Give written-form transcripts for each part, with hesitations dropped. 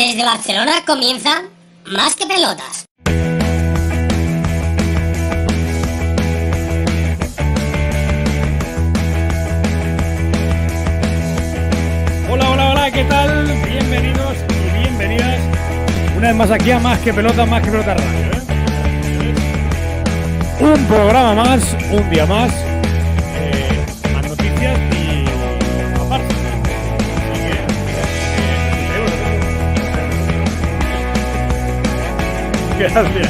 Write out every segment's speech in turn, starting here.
Desde Barcelona comienza Más que Pelotas. Hola, hola, hola, ¿qué tal? Bienvenidos y bienvenidas una vez más aquí a Más que Pelota Radio, ¿eh? Un programa más, un día más, más noticias y aparte. Así que, gracias.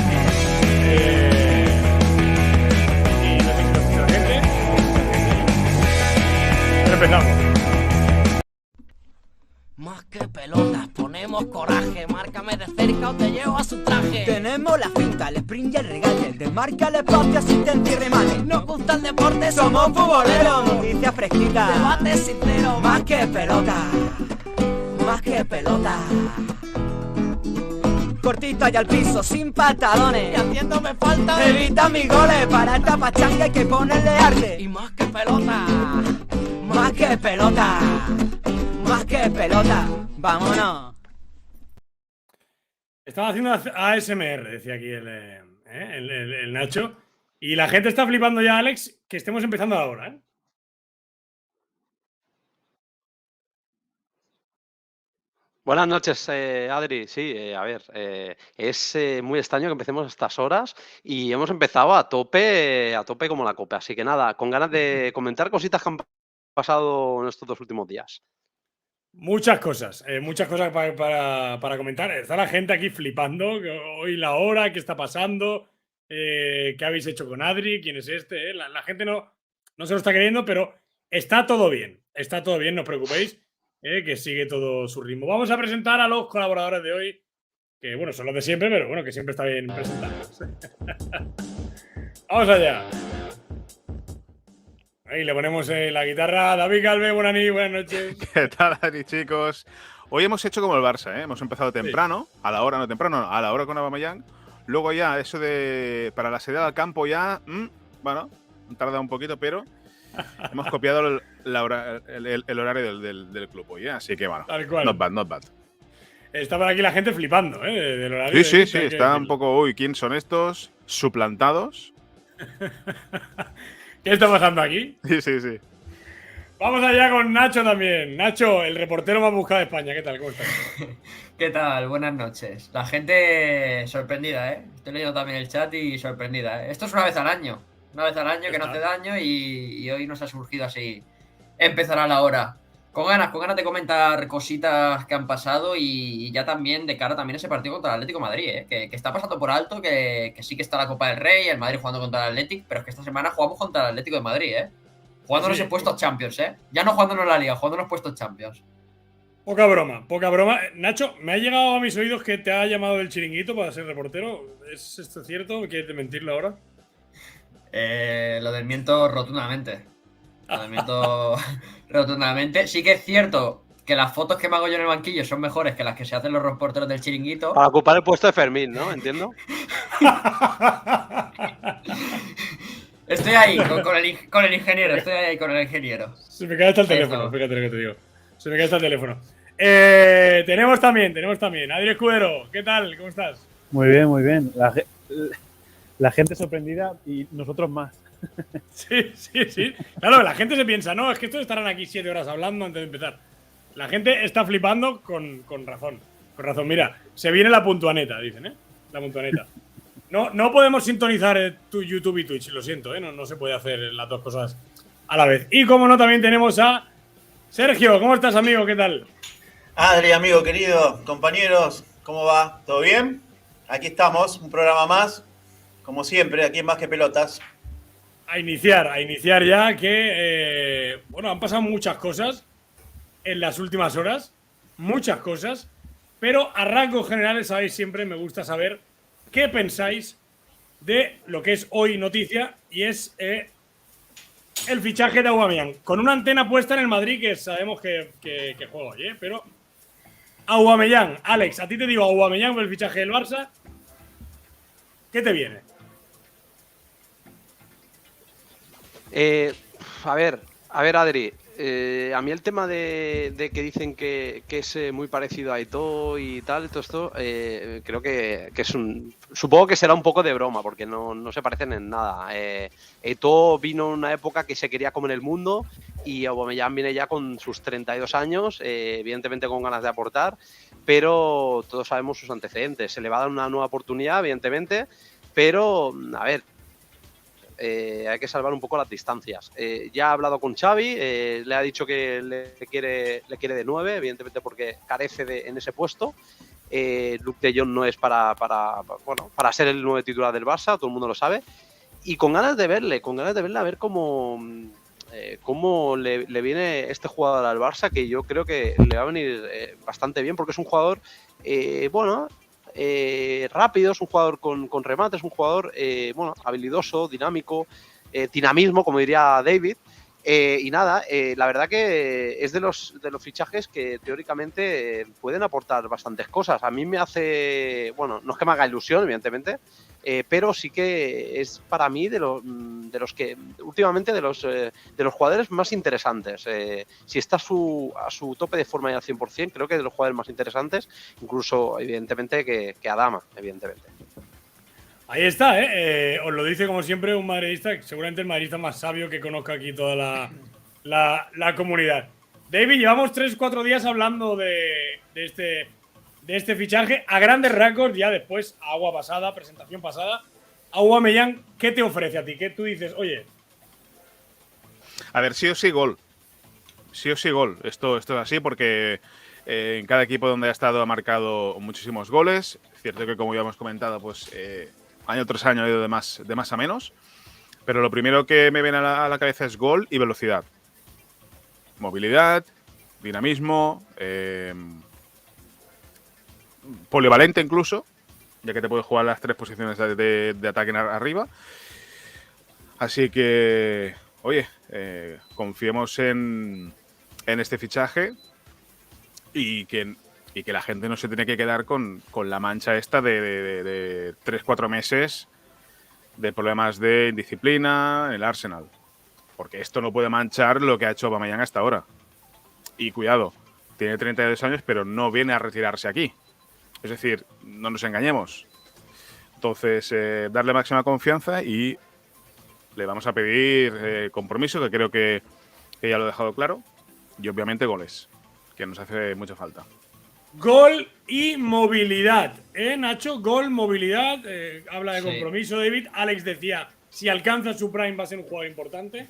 Y no sé si nos escucha la gente. Pero empezamos. Más que pelotas, ponemos coraje. Márcame de cerca o te llevo a su traje. Tenemos la finta, el sprint y el regate. El desmarca, el espacio, asistencia y remate. Nos gusta el deporte, Somos futboleros, noticias fresquitas. debate sincero. Más que pelota, más que pelota. Cortita y al piso, sin Y pantalones. haciéndome falta Evita mis goles, para esta pachanga hay que ponerle arte. y más que pelota. Más que pelota, más que pelota. Vámonos. Estaba haciendo ASMR, decía aquí el Nacho. Y la gente está flipando ya, Alex, que estemos empezando ahora, ¿eh? Buenas noches, Adri. Sí, es muy extraño que empecemos a estas horas y hemos empezado a tope como la copa. Así que nada, con ganas de comentar cositas que han pasado en estos 2 últimos días. Muchas cosas para comentar. Está la gente aquí flipando. Hoy la hora, qué está pasando, qué habéis hecho con Adri, quién es este. La gente no se lo está creyendo, pero está todo bien. Está todo bien, no os preocupéis, que sigue todo su ritmo. Vamos a presentar a los colaboradores de hoy, que bueno, son los de siempre, pero bueno, que siempre está bien presentarlos. Vamos allá. Ahí le ponemos la guitarra. David Calve, buenas noches. ¿Qué tal, Adri, chicos? Hoy hemos hecho como el Barça, ¿eh? Hemos empezado temprano, a la hora, no temprano, no, a la hora con Aubameyang. Luego ya, eso de para la salida al campo ya, bueno, tarda un poquito, pero hemos copiado el horario del club hoy, ¿eh? Así que bueno, Tal cual. not bad. Está por aquí la gente flipando, del horario. Sí, está un poco, uy, ¿quién son estos? Suplantados. ¿Qué está pasando aquí? Sí. Vamos allá con Nacho también. Nacho, el reportero más buscado de España. ¿Qué tal? ¿Cómo estás? ¿Qué tal? Buenas noches. La gente sorprendida, ¿eh? Estoy leyendo también el chat y sorprendida, ¿eh? Esto es una vez al año. Una vez al año que no hace daño y hoy nos ha surgido así. Empezará la hora. Con ganas de comentar cositas que han pasado y ya también de cara también a ese partido contra el Atlético de Madrid, ¿eh? Que está pasando por alto, que sí que está la Copa del Rey, el Madrid jugando contra el Atlético, pero es que esta semana jugamos contra el Atlético de Madrid, ¿eh? Jugándonos Sí. en puestos Champions, ¿eh? Ya no jugándonos la Liga, jugándonos puestos Champions. Poca broma. Nacho, me ha llegado a mis oídos que te ha llamado del Chiringuito para ser reportero. ¿Es esto cierto? ¿Quieres desmentirlo ahora? Lo desmiento rotundamente. Lo desmiento rotundamente. Sí que es cierto que las fotos que me hago yo en el banquillo son mejores que las que se hacen los reporteros del Chiringuito. Para ocupar el puesto de Fermín, ¿no? Entiendo. Estoy ahí con el ingeniero, estoy ahí con el ingeniero. Se me cae hasta el Eso. teléfono, fíjate lo que te digo. Se me cae hasta el teléfono. Tenemos también. Adri Escudero, ¿qué tal? ¿Cómo estás? Muy bien. La gente sorprendida y nosotros más. Sí. Claro, la gente se piensa, no, es que estos estarán aquí 7 horas hablando antes de empezar. La gente está flipando con razón. Con razón, mira, se viene la puntuaneta, dicen, ¿eh? La puntuaneta. No podemos sintonizar tu YouTube y Twitch, lo siento, ¿eh? No se puede hacer las dos cosas a la vez. Y como no, también tenemos a Sergio. ¿Cómo estás, amigo? ¿Qué tal? Adri, amigo querido, compañeros, ¿cómo va? ¿Todo bien? Aquí estamos, un programa más, como siempre, aquí en Más que Pelotas. A iniciar ya que, bueno, han pasado muchas cosas en las últimas horas, muchas cosas, pero a rasgos generales, sabéis, siempre me gusta saber qué pensáis de lo que es hoy noticia y es el fichaje de Aubameyang, con una antena puesta en el Madrid que sabemos que juega hoy, pero Aubameyang, Alex, a ti te digo Aubameyang por el fichaje del Barça, ¿qué te viene? A ver, Adri. A mí el tema de que dicen que es muy parecido a Eto'o y tal, todo esto, creo que es un... Supongo que será un poco de broma, porque no se parecen en nada. Eto'o vino en una época que se quería comer el mundo y Aubameyang viene ya con sus 32 años, evidentemente con ganas de aportar, pero todos sabemos sus antecedentes. Se le va a dar una nueva oportunidad, evidentemente, pero, a ver, hay que salvar un poco las distancias. Ya ha hablado con Xavi, le ha dicho que le quiere de 9, evidentemente porque carece en ese puesto. Luuk de Jong no es para ser el nuevo titular del Barça, todo el mundo lo sabe. Y con ganas de verle a ver cómo le viene este jugador al Barça, que yo creo que le va a venir bastante bien, porque es un jugador, rápido, es un jugador con remate, es un jugador habilidoso, dinámico, dinamismo, como diría David. Y nada, la verdad que es de los fichajes que teóricamente pueden aportar bastantes cosas. A mí me hace, no es que me haga ilusión, evidentemente, pero sí que es para mí de los que últimamente de los jugadores más interesantes. Si está a su tope de forma y al 100%, creo que de los jugadores más interesantes, incluso evidentemente que Adama, evidentemente. Ahí está, os lo dice como siempre un madridista, seguramente el madridista más sabio que conozca aquí toda la comunidad. David, llevamos 3-4 días hablando de este fichaje a grandes rasgos, ya después, agua pasada, presentación pasada. Aubameyang, ¿qué te ofrece a ti? ¿Qué tú dices? Oye. A ver, sí o sí gol. Sí o sí gol. Esto es así porque en cada equipo donde ha estado ha marcado muchísimos goles. Es cierto que, como ya hemos comentado, pues año tras año ha ido de más a menos. Pero lo primero que me viene a la cabeza es gol y velocidad. Movilidad, dinamismo, polivalente incluso, ya que te puede jugar las 3 posiciones de ataque arriba. Así que, oye, confiemos en este fichaje y que la gente no se tiene que quedar con la mancha esta de 3-4 meses de problemas de indisciplina en el Arsenal. Porque esto no puede manchar lo que ha hecho Aubameyang hasta ahora. Y cuidado, tiene 32 años, pero no viene a retirarse aquí. Es decir, no nos engañemos. Entonces, darle máxima confianza y le vamos a pedir compromiso, que creo que ya lo he dejado claro. Y obviamente goles, que nos hace mucha falta. Gol y movilidad, Nacho? Gol, movilidad, habla de compromiso, David. Alex decía, si alcanza su prime va a ser un jugador importante.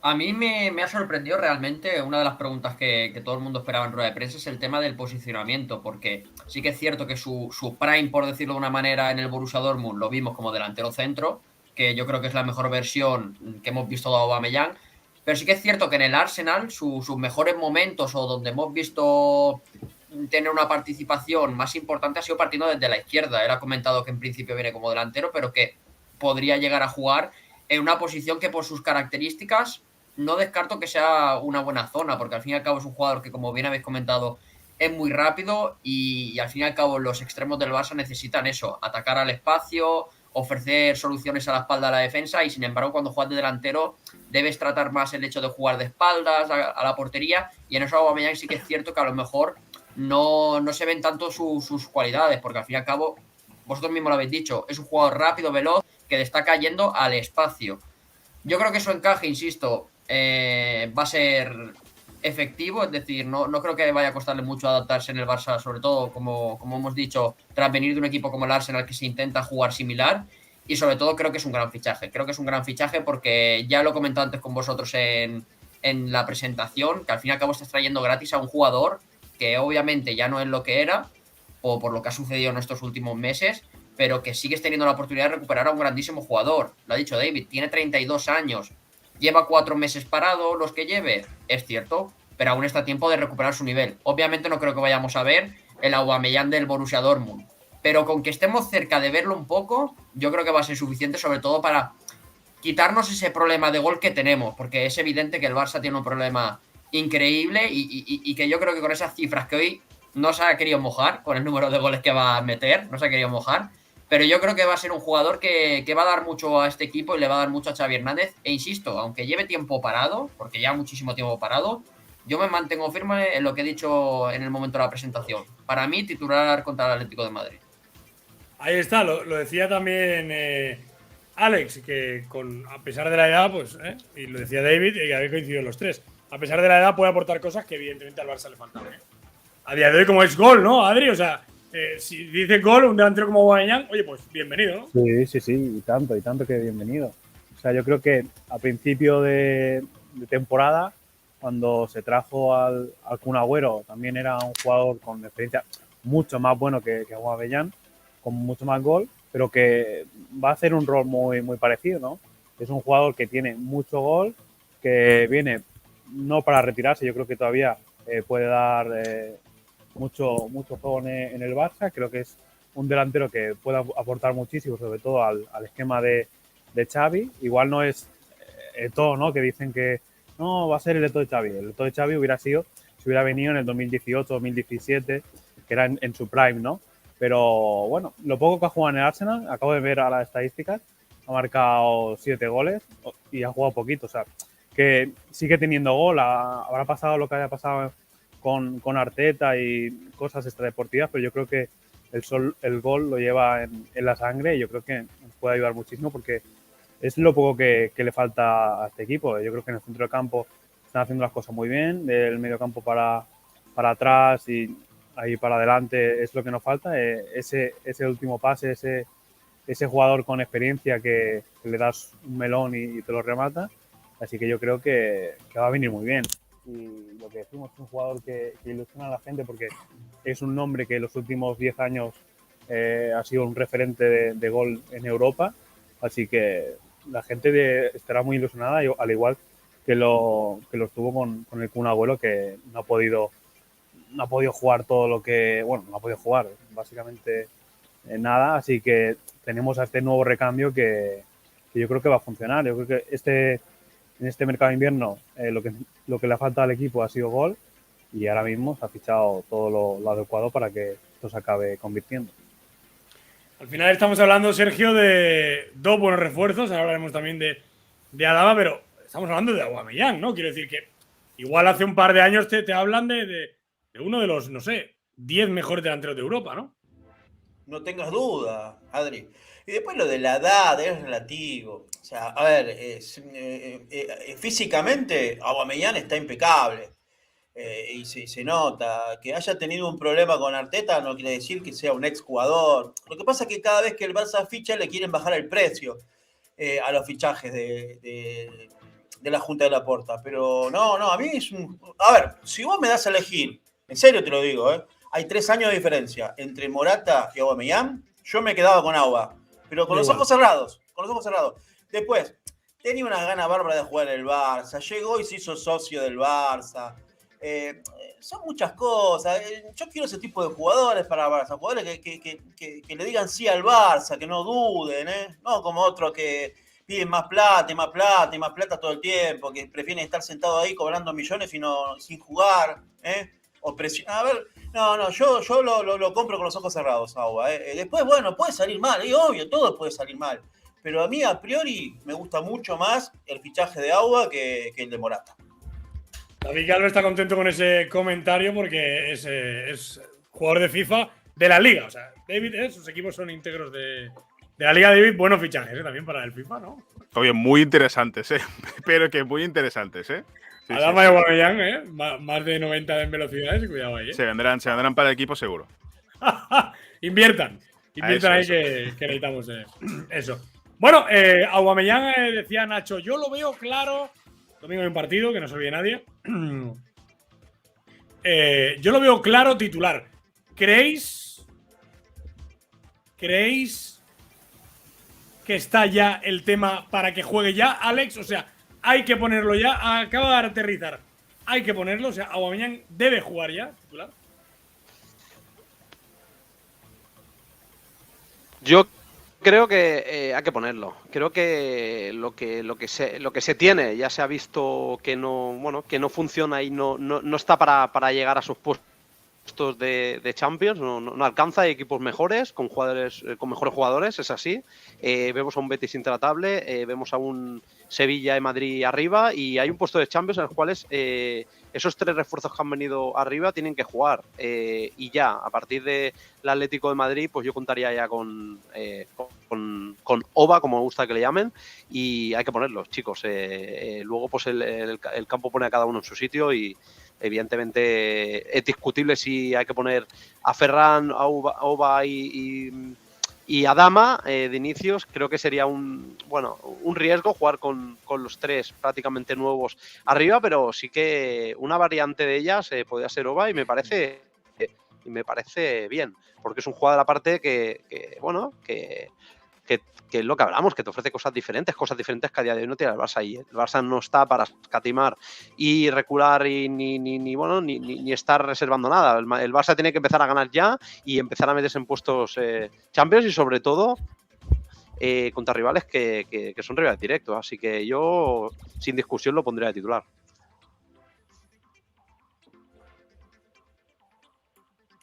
A mí me ha sorprendido realmente. Una de las preguntas que todo el mundo esperaba en rueda de prensa es el tema del posicionamiento, porque sí que es cierto que su prime, por decirlo de una manera, en el Borussia Dortmund lo vimos como delantero centro, que yo creo que es la mejor versión que hemos visto de Aubameyang, pero sí que es cierto que en el Arsenal sus mejores momentos, o donde hemos visto tener una participación más importante, ha sido partiendo desde la izquierda. Él ha comentado que en principio viene como delantero, pero que podría llegar a jugar en una posición que, por sus características, no descarto que sea una buena zona, porque al fin y al cabo es un jugador que, como bien habéis comentado, es muy rápido y al fin y al cabo los extremos del Barça necesitan eso, atacar al espacio, ofrecer soluciones a la espalda a la defensa, y sin embargo cuando juegas de delantero debes tratar más el hecho de jugar de espaldas a la portería, y en eso Aubameyang sí que es cierto que a lo mejor no se ven tanto sus cualidades, porque al fin y al cabo, vosotros mismos lo habéis dicho, es un jugador rápido, veloz, que destaca yendo al espacio. Yo creo que su encaje, insisto, va a ser efectivo, es decir, no creo que vaya a costarle mucho adaptarse en el Barça, sobre todo, como hemos dicho, tras venir de un equipo como el Arsenal, que se intenta jugar similar, y sobre todo creo que es un gran fichaje. Creo que es un gran fichaje porque ya lo he comentado antes con vosotros en la presentación, que al fin y al cabo estás trayendo gratis a un jugador que obviamente ya no es lo que era, o por lo que ha sucedido en estos últimos meses, pero que sigues teniendo la oportunidad de recuperar a un grandísimo jugador. Lo ha dicho David, tiene 32 años, lleva 4 meses parado, los que lleve, es cierto, pero aún está a tiempo de recuperar su nivel. Obviamente no creo que vayamos a ver el Aubameyang del Borussia Dortmund, pero con que estemos cerca de verlo un poco, yo creo que va a ser suficiente, sobre todo para quitarnos ese problema de gol que tenemos, porque es evidente que el Barça tiene un problema increíble y que yo creo que con esas cifras que hoy no se ha querido mojar, con el número de goles que va a meter, no se ha querido mojar, pero yo creo que va a ser un jugador que va a dar mucho a este equipo y le va a dar mucho a Xavi Hernández. E insisto, aunque lleve tiempo parado, porque ya muchísimo tiempo parado, yo me mantengo firme en lo que he dicho en el momento de la presentación. Para mí, titular contra el Atlético de Madrid. Ahí está, lo decía también Alex, que a pesar de la edad, pues, y lo decía David, y habéis coincidido los tres, a pesar de la edad puede aportar cosas que evidentemente al Barça le faltan. A día de hoy, como es gol, ¿no, Adri? O sea, si dice gol, un delantero como Aubameyang, oye, pues bienvenido, ¿no? Sí, y tanto que bienvenido. O sea, yo creo que a principio de temporada, cuando se trajo al Kun Agüero, también era un jugador con experiencia mucho más bueno que Aubameyang, con mucho más gol, pero que va a hacer un rol muy, muy parecido, ¿no? Es un jugador que tiene mucho gol, que viene no para retirarse, yo creo que todavía puede dar mucho juego en el Barça. Creo que es un delantero que puede aportar muchísimo, sobre todo al esquema de Xavi. Igual no es Eto'o, ¿no? Que dicen que no va a ser el Eto'o de Xavi. El Eto'o de Xavi hubiera sido si hubiera venido en el 2018, 2017, que era en su prime, ¿no? Pero bueno, lo poco que ha jugado en el Arsenal, acabo de ver a las estadísticas, ha marcado 7 goles y ha jugado poquito. O sea, que sigue teniendo gol. Habrá pasado lo que haya pasado con Arteta y cosas extradeportivas, pero yo creo que el gol lo lleva en la sangre y yo creo que nos puede ayudar muchísimo porque es lo poco que le falta a este equipo. Yo creo que en el centro del campo están haciendo las cosas muy bien, del medio campo para atrás y ahí para adelante es lo que nos falta, ese último pase, ese jugador con experiencia que le das un melón y te lo remata. Así que yo creo que va a venir muy bien. Y lo que decimos, es un jugador que ilusiona a la gente porque es un nombre que en los últimos 10 años ha sido un referente de gol en Europa. Así que la gente estará muy ilusionada, al igual que lo estuvo con el Kun Agüero, que no ha podido jugar todo lo que... Bueno, no ha podido jugar básicamente nada. Así que tenemos a este nuevo recambio que yo creo que va a funcionar. Yo creo que en este mercado de invierno lo que le ha faltado al equipo ha sido gol y ahora mismo se ha fichado todo lo adecuado para que esto se acabe convirtiendo. Al final estamos hablando, Sergio, de dos buenos refuerzos, ahora hablaremos también de Alaba, pero estamos hablando de Aubameyang, ¿no? Quiero decir que igual hace un par de años te hablan de uno de los, no sé, 10 mejores delanteros de Europa, ¿no? No tengas duda, Adri. Y después lo de la edad es relativo. O sea, a ver, físicamente Aubameyang está impecable. Y se nota. Que haya tenido un problema con Arteta no quiere decir que sea un exjugador. Lo que pasa es que cada vez que el Barça ficha le quieren bajar el precio a los fichajes de la Junta de Laporta. Pero no, a mí es un... A ver, si vos me das a elegir, en serio te lo digo, hay 3 años de diferencia entre Morata y Aubameyang. Yo me quedaba con Auba, pero con los ojos cerrados. Después, tenía una gana bárbara de jugar en el Barça. Llegó y se hizo socio del Barça. Son muchas cosas. Yo quiero ese tipo de jugadores para el Barça. Jugadores que le digan sí al Barça, que no duden, no como otros que piden más plata todo el tiempo, que prefieren estar sentados ahí cobrando millones sin jugar, o a ver, yo lo compro con los ojos cerrados, Auba. Después, bueno, puede salir mal, obvio, todo puede salir mal. Pero a mí, a priori, me gusta mucho más el fichaje de Auba que el de Morata. David Calvo está contento con ese comentario porque es jugador de FIFA de la Liga. O sea, David, sus equipos son íntegros de la Liga. David, buenos fichajes también para el FIFA, ¿no? Oye, muy interesantes, pero que muy interesantes, Sí, Adama y Aubameyang, más de 90 en velocidades, cuidado ahí. Se vendrán para el equipo seguro. Inviertan ahí que necesitamos eso. Bueno, Aubameyang, decía Nacho, yo lo veo claro. Domingo hay un partido, que no se olvide nadie. Yo lo veo claro titular. ¿Creéis que está ya el tema para que juegue ya, Alex? O sea, hay que ponerlo ya. Acaba de aterrizar. Hay que ponerlo. O sea, Aubameyang debe jugar ya, titular. Yo creo que hay que ponerlo. Creo que lo que se tiene ya se ha visto que no funciona y no está para llegar a sus puestos puestos de Champions, no alcanza, hay equipos mejores, con jugadores, con mejores jugadores, es así. Vemos a un Betis intratable, vemos a un Sevilla y Madrid arriba, y hay un puesto de Champions en los cuales esos 3 refuerzos que han venido arriba tienen que jugar. Y ya, a partir del Atlético de Madrid, pues yo contaría ya con OVA, como me gusta que le llamen, y hay que ponerlos, chicos. Luego, pues el campo pone a cada uno en su sitio y evidentemente es discutible si hay que poner a Ferran, a Oba y a Dama de inicios. Creo que sería un riesgo jugar con los 3 prácticamente nuevos arriba, pero sí que una variante de ellas podría ser Oba y me parece bien, porque es un jugador aparte que es lo que hablamos, que te ofrece cosas diferentes que a día de hoy no tiene el Barça, y el Barça no está para escatimar y recular y ni estar reservando nada. El Barça tiene que empezar a ganar ya y empezar a meterse en puestos Champions, y sobre todo contra rivales que son rivales directos. Así que yo, sin discusión, lo pondría de titular.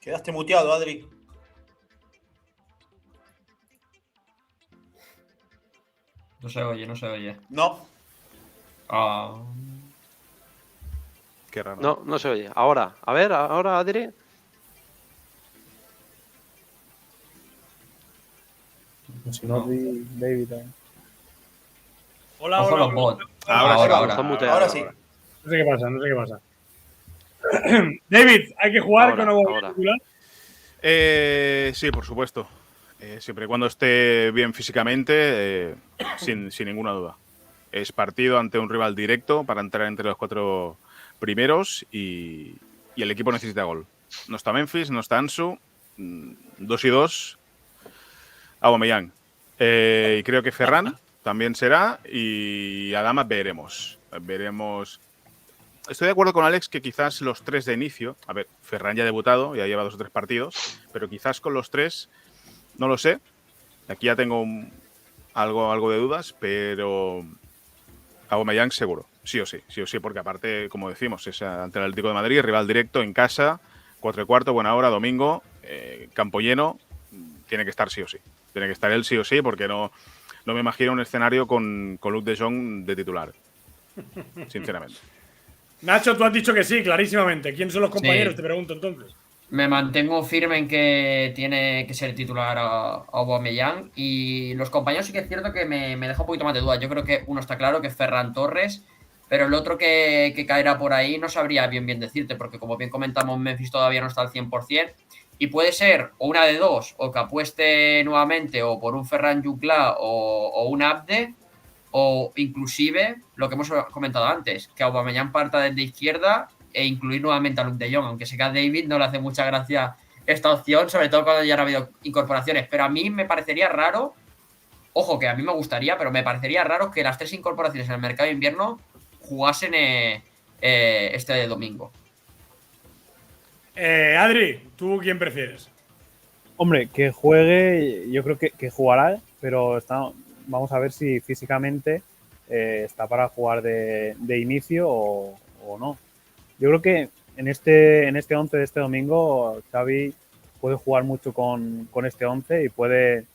Quedaste muteado, Adri. No se oye, no se oye. No. Ah. Qué raro. No se oye. Ahora, a ver, ahora, Adri. Si no, David. Hola, Ojo hola. los bots. Ahora sí. No sé qué pasa. David, ¿hay que jugar con Oba titular? Sí, por supuesto. Siempre y cuando esté bien físicamente, sin ninguna duda. Es partido ante un rival directo para entrar entre los 4 primeros y el equipo necesita gol. No está Memphis, no está Ansu, 2 y 2, Aubameyang. Y creo que Ferran también será, y Adama veremos. Estoy de acuerdo con Alex que quizás los 3 de inicio, a ver, Ferran ya ha debutado, ya lleva 2 o 3 partidos, pero quizás con los 3, no lo sé. Aquí ya tengo algo de dudas, pero Aubameyang seguro, sí o sí, porque aparte, como decimos, es ante el Atlético de Madrid, rival directo en casa, 4:15, buena hora, domingo, campo lleno, tiene que estar sí o sí. Tiene que estar él sí o sí, porque no me imagino un escenario con Luke de Jong de titular, sinceramente. Nacho, tú has dicho que sí, clarísimamente. ¿Quiénes son los compañeros? Sí. Te pregunto entonces. Me mantengo firme en que tiene que ser titular a Aubameyang, y los compañeros sí que es cierto que me deja un poquito más de duda. Yo creo que uno está claro, que es Ferran Torres, pero el otro que caerá por ahí no sabría bien decirte, porque como bien comentamos, Memphis todavía no está al 100%, y puede ser o una de dos, o que apueste nuevamente o por un Ferran Juclà o un Abde, o inclusive lo que hemos comentado antes, que Aubameyang parta desde izquierda e incluir nuevamente a Luke de Jong, aunque sé que a David no le hace mucha gracia esta opción, sobre todo cuando ya no ha habido incorporaciones, pero a mí me parecería raro, ojo que a mí me gustaría, pero me parecería raro que las 3 incorporaciones en el mercado de invierno jugasen este domingo. Adri, ¿tú quién prefieres? Hombre, que juegue, yo creo que jugará, pero vamos a ver si físicamente está para jugar de inicio o no. Yo creo que en este 11 de este domingo, Xavi puede jugar mucho con este 11 y puede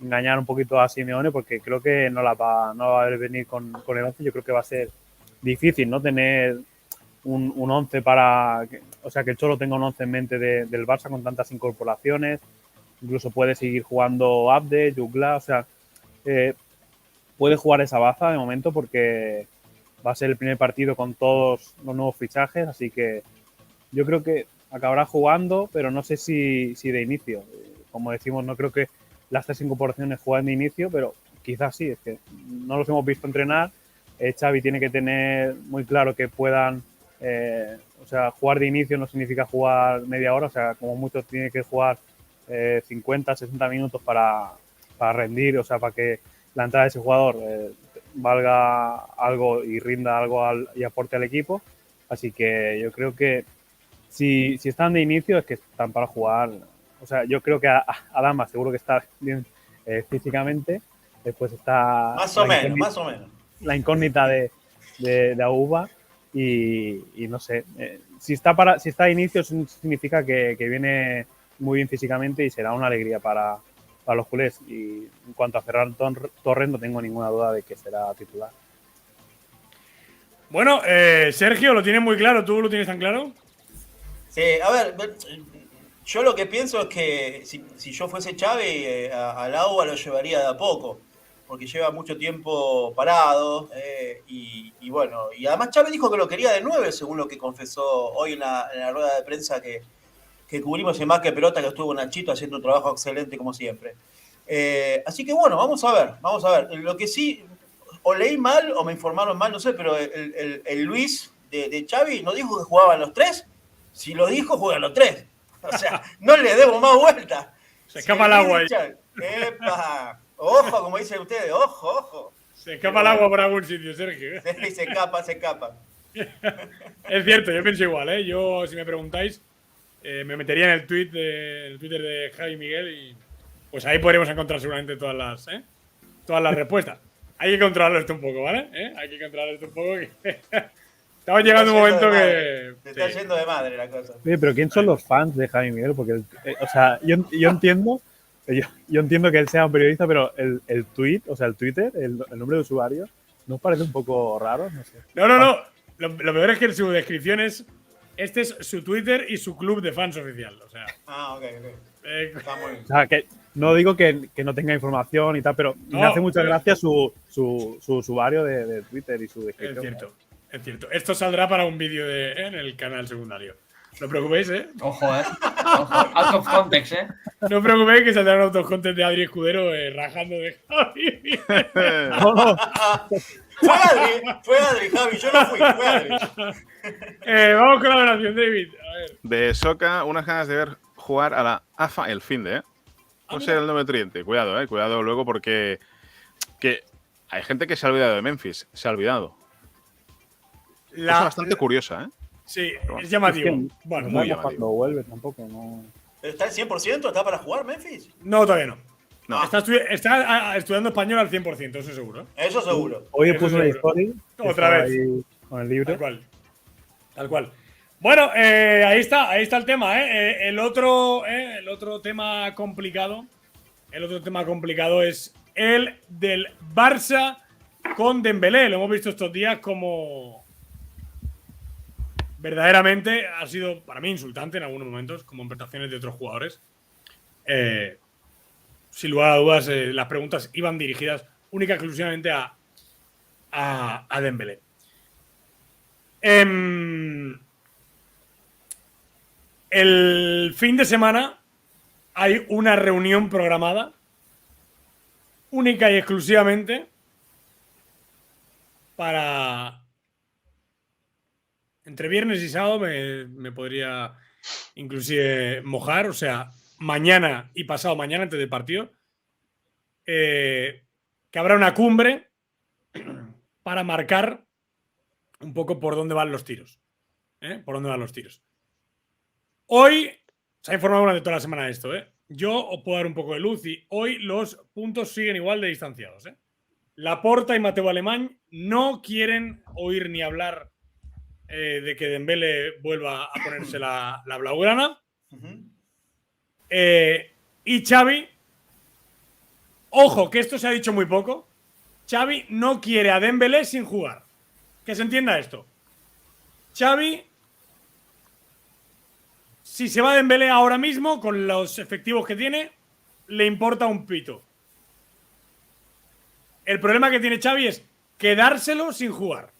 engañar un poquito a Simeone, porque creo que no va a venir con el 11. Yo creo que va a ser difícil, ¿no? Tener un 11 o sea, que el Cholo tenga un 11 en mente del Barça con tantas incorporaciones. Incluso puede seguir jugando Abde, Juclà, o sea, puede jugar esa baza de momento, porque va a ser el primer partido con todos los nuevos fichajes, así que yo creo que acabará jugando, pero no sé si de inicio. Como decimos, no creo que las 3 incorporaciones jueguen de inicio, pero quizás sí, es que no los hemos visto entrenar. Xavi tiene que tener muy claro que puedan, o sea, jugar de inicio no significa jugar media hora, o sea, como mucho tiene que jugar 50, 60 minutos para rendir, o sea, para que la entrada de ese jugador valga algo y rinda algo y aporte al equipo. Así que yo creo que si están de inicio es que están para jugar. O sea, yo creo que Adama seguro que está bien físicamente. Después está más o menos. La incógnita de Auba. y no sé, si está de inicio significa que viene muy bien físicamente y será una alegría para los culés. Y en cuanto a Ferran Torres, no tengo ninguna duda de que será titular. Bueno, Sergio, ¿lo tienes muy claro? ¿Tú lo tienes tan claro? Sí, a ver, yo lo que pienso es que si yo fuese Xavi, al agua lo llevaría de a poco, porque lleva mucho tiempo parado, y bueno, y además Xavi dijo que lo quería de 9, según lo que confesó hoy en la rueda de prensa que cubrimos en Más que Pelota, que estuvo Nachito haciendo un trabajo excelente como siempre. Así que bueno, vamos a ver. Lo que sí, o leí mal o me informaron mal, no sé, pero el Luis de Xavi no dijo que jugaban los 3. Si lo dijo, juegan los 3. O sea, no le demos más vuelta. Se escapa el agua ahí. ¡Epa! Ojo, como dicen ustedes, ojo. Se escapa el agua por algún sitio, Sergio. Sí, se escapa. Es cierto, yo pienso igual, ¿eh? Yo, si me preguntáis, me metería en el Twitter de Javi Miguel y pues ahí podremos encontrar seguramente todas las respuestas. Hay que controlarlo esto un poco, ¿vale? Hay que controlarlo esto un poco. Que estaba llegando un momento que... Se está yendo de madre la cosa. Oye, pero ¿quién son los fans de Javi Miguel? Porque, o sea, yo entiendo que él sea un periodista, pero el tweet, o sea, el Twitter, el nombre de usuario, ¿no os parece un poco raro? No sé. No. Lo peor es que en su descripción este es su Twitter y su club de fans oficial. O sea. Ok. Está muy bien. O sea, que no digo que no tenga información y tal, pero me hace mucha gracia su usuario de Twitter y su descripción. Es cierto. Esto saldrá para un vídeo en el canal secundario. No os preocupéis, ¿eh? Ojo. Out of context, ¿eh? No os preocupéis que saldrá un out of context de Adri Escudero rajando de Javi. No. Fue Adri, Javi, yo no fui, fue Adri. Vamos con la donación, David. A ver. De Soca, unas ganas de ver jugar a la AFA el finde, ¿eh? No sé el nombre triente. Cuidado luego porque que hay gente que se ha olvidado de Memphis. Se ha olvidado. Es bastante curiosa, ¿eh? Sí, es llamativo. Bueno, muy no llamativo. cuando vuelve tampoco, no. ¿Pero está al 100%? ¿Está para jugar Memphis? No, todavía no. No. Está estudiando español al 100%, eso seguro. Eso seguro. Hoy Eso puso una seguro. historia. Otra vez. Ahí con el libro. Tal cual. Bueno, ahí está el tema, ¿eh? El otro tema complicado. Es el del Barça con Dembélé. Lo hemos visto estos días como verdaderamente ha sido para mí insultante en algunos momentos, como en prestaciones de otros jugadores. Sin lugar a dudas, las preguntas iban dirigidas única y exclusivamente a Dembélé. El fin de semana hay una reunión programada única y exclusivamente para... Entre viernes y sábado me podría inclusive mojar, o sea, mañana y pasado mañana antes del partido, que habrá una cumbre para marcar un poco por dónde van los tiros. Hoy se ha informado durante toda la semana de esto. Yo os puedo dar un poco de luz y hoy los puntos siguen igual de distanciados. Laporta y Mateo Alemán no quieren oír ni hablar de que Dembélé vuelva a ponerse la blaugrana. Y Xavi, ojo, que esto se ha dicho muy poco, Xavi no quiere a Dembélé sin jugar. Que se entienda esto. Xavi, si se va Dembélé ahora mismo, con los efectivos que tiene, le importa un pito. El problema que tiene Xavi es quedárselo sin jugar,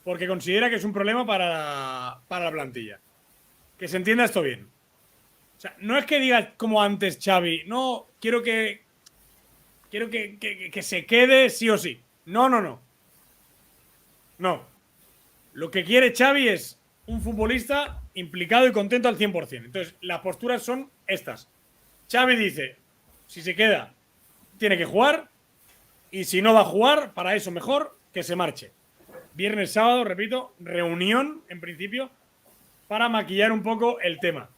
porque considera que es un problema para la plantilla. Que se entienda esto bien. O sea, no es que diga como antes Xavi, no, quiero que se quede sí o sí. No. No. Lo que quiere Xavi es un futbolista implicado y contento al 100%. Entonces, las posturas son estas. Xavi dice, si se queda, tiene que jugar. Y si no va a jugar, para eso mejor que se marche. Viernes, sábado, repito, reunión, en principio, para maquillar un poco el tema.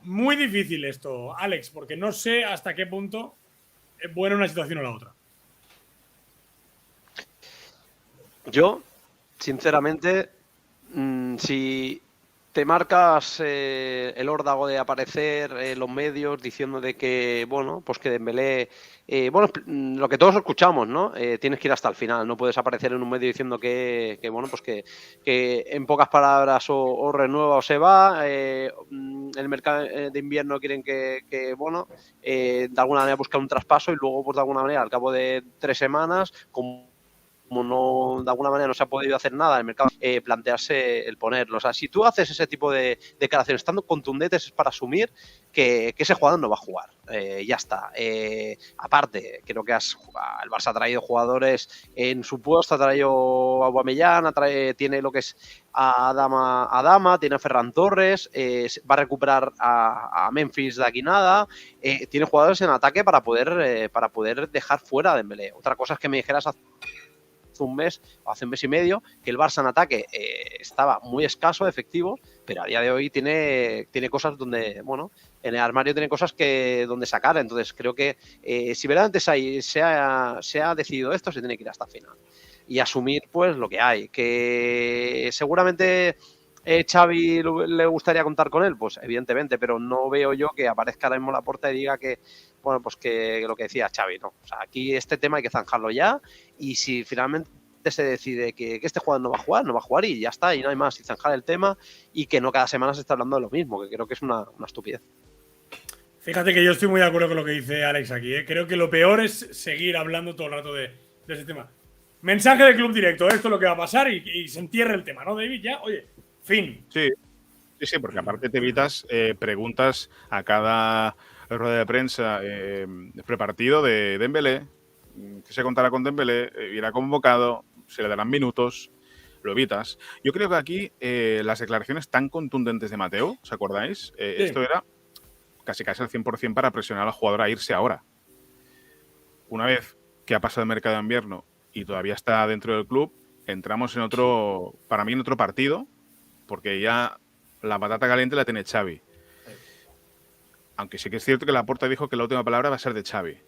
Muy difícil esto, Alex, porque no sé hasta qué punto es buena una situación o la otra. Yo, sinceramente, Si te marcas el órdago de aparecer en los medios diciendo de que, bueno, pues que Dembélé, lo que todos escuchamos, ¿no? Tienes que ir hasta el final, no puedes aparecer en un medio diciendo bueno, pues que en pocas palabras o renueva o se va, el mercado de invierno quieren bueno, de alguna manera buscar un traspaso y luego, pues de alguna manera, al cabo de 3 semanas, como no, de alguna manera no se ha podido hacer nada en el mercado, plantearse el ponerlo. O sea, si tú haces ese tipo de declaraciones estando contundentes es para asumir que ese jugador no va a jugar. Ya está. Aparte, creo que el Barça ha traído jugadores en su puesto, ha traído a Aubameyang, tiene lo que es a Adama, tiene a Ferran Torres, va a recuperar a Memphis de aquí nada, tiene jugadores en ataque para poder dejar fuera a Dembélé. Otra cosa es que me dijeras hace un mes o hace un mes y medio que el Barça en ataque estaba muy escaso de efectivos, pero a día de hoy tiene cosas donde, bueno, en el armario tiene cosas donde sacar. Entonces creo que si verdaderamente se ha decidido esto, se tiene que ir hasta el final y asumir pues lo que hay, que seguramente Xavi le gustaría contar con él, pues evidentemente, pero no veo yo que aparezca ahora mismo Laporta y diga que, bueno, pues que lo que decía Xavi, ¿no? O sea, aquí este tema hay que zanjarlo ya, y si finalmente se decide que este jugador no va a jugar y ya está, y no hay más, y zanjar el tema, y que no cada semana se está hablando de lo mismo, que creo que es una estupidez. Fíjate que yo estoy muy de acuerdo con lo que dice Alex aquí, ¿eh? Creo que lo peor es seguir hablando todo el rato de ese tema. Mensaje de Club Directo, esto es lo que va a pasar y se entierra el tema, ¿no, David? Ya, oye, fin. Sí, porque aparte te evitas preguntas a cada rueda de prensa prepartido de Dembélé, que se contará con Dembélé, irá convocado, se le darán minutos, lo evitas. Yo creo que aquí las declaraciones tan contundentes de Mateo, ¿os acordáis? Sí. Esto era casi al 100% para presionar al jugador a irse ahora. Una vez que ha pasado el mercado de invierno y todavía está dentro del club, entramos en otro partido, porque ya la patata caliente la tiene Xavi. Aunque sí que es cierto que Laporta dijo que la última palabra va a ser de Xavi.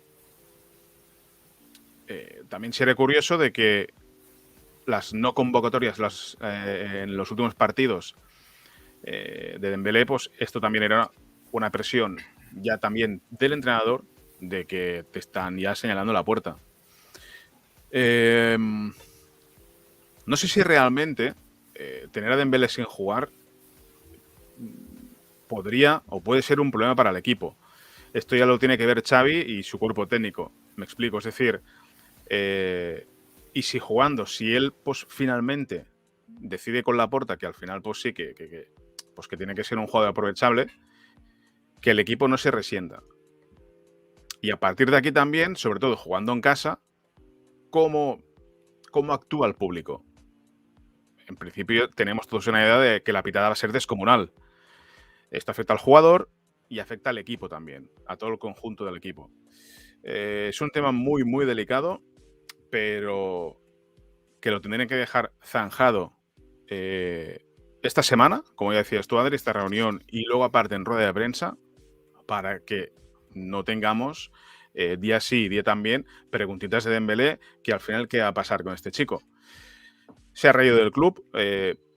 También seré curioso de que las no convocatorias en los últimos partidos de Dembélé, pues esto también era una presión ya también del entrenador de que te están ya señalando la puerta. No sé si realmente tener a Dembélé sin jugar podría o puede ser un problema para el equipo. Esto ya lo tiene que ver Xavi y su cuerpo técnico. Me explico, es decir, y si jugando, si él pues finalmente decide con Laporta que al final pues sí que tiene que ser un jugador aprovechable, que el equipo no se resienta. Y a partir de aquí también, sobre todo jugando en casa, ¿cómo actúa el público? En principio tenemos todos una idea de que la pitada va a ser descomunal. Esto afecta al jugador y afecta al equipo también, a todo el conjunto del equipo. Es un tema muy, muy delicado, pero que lo tendrán que dejar zanjado esta semana, como ya decías tú, Adri, esta reunión, y luego aparte en rueda de prensa, para que no tengamos día sí, día también, preguntitas de Dembélé, que al final, ¿qué va a pasar con este chico? Se ha reído del club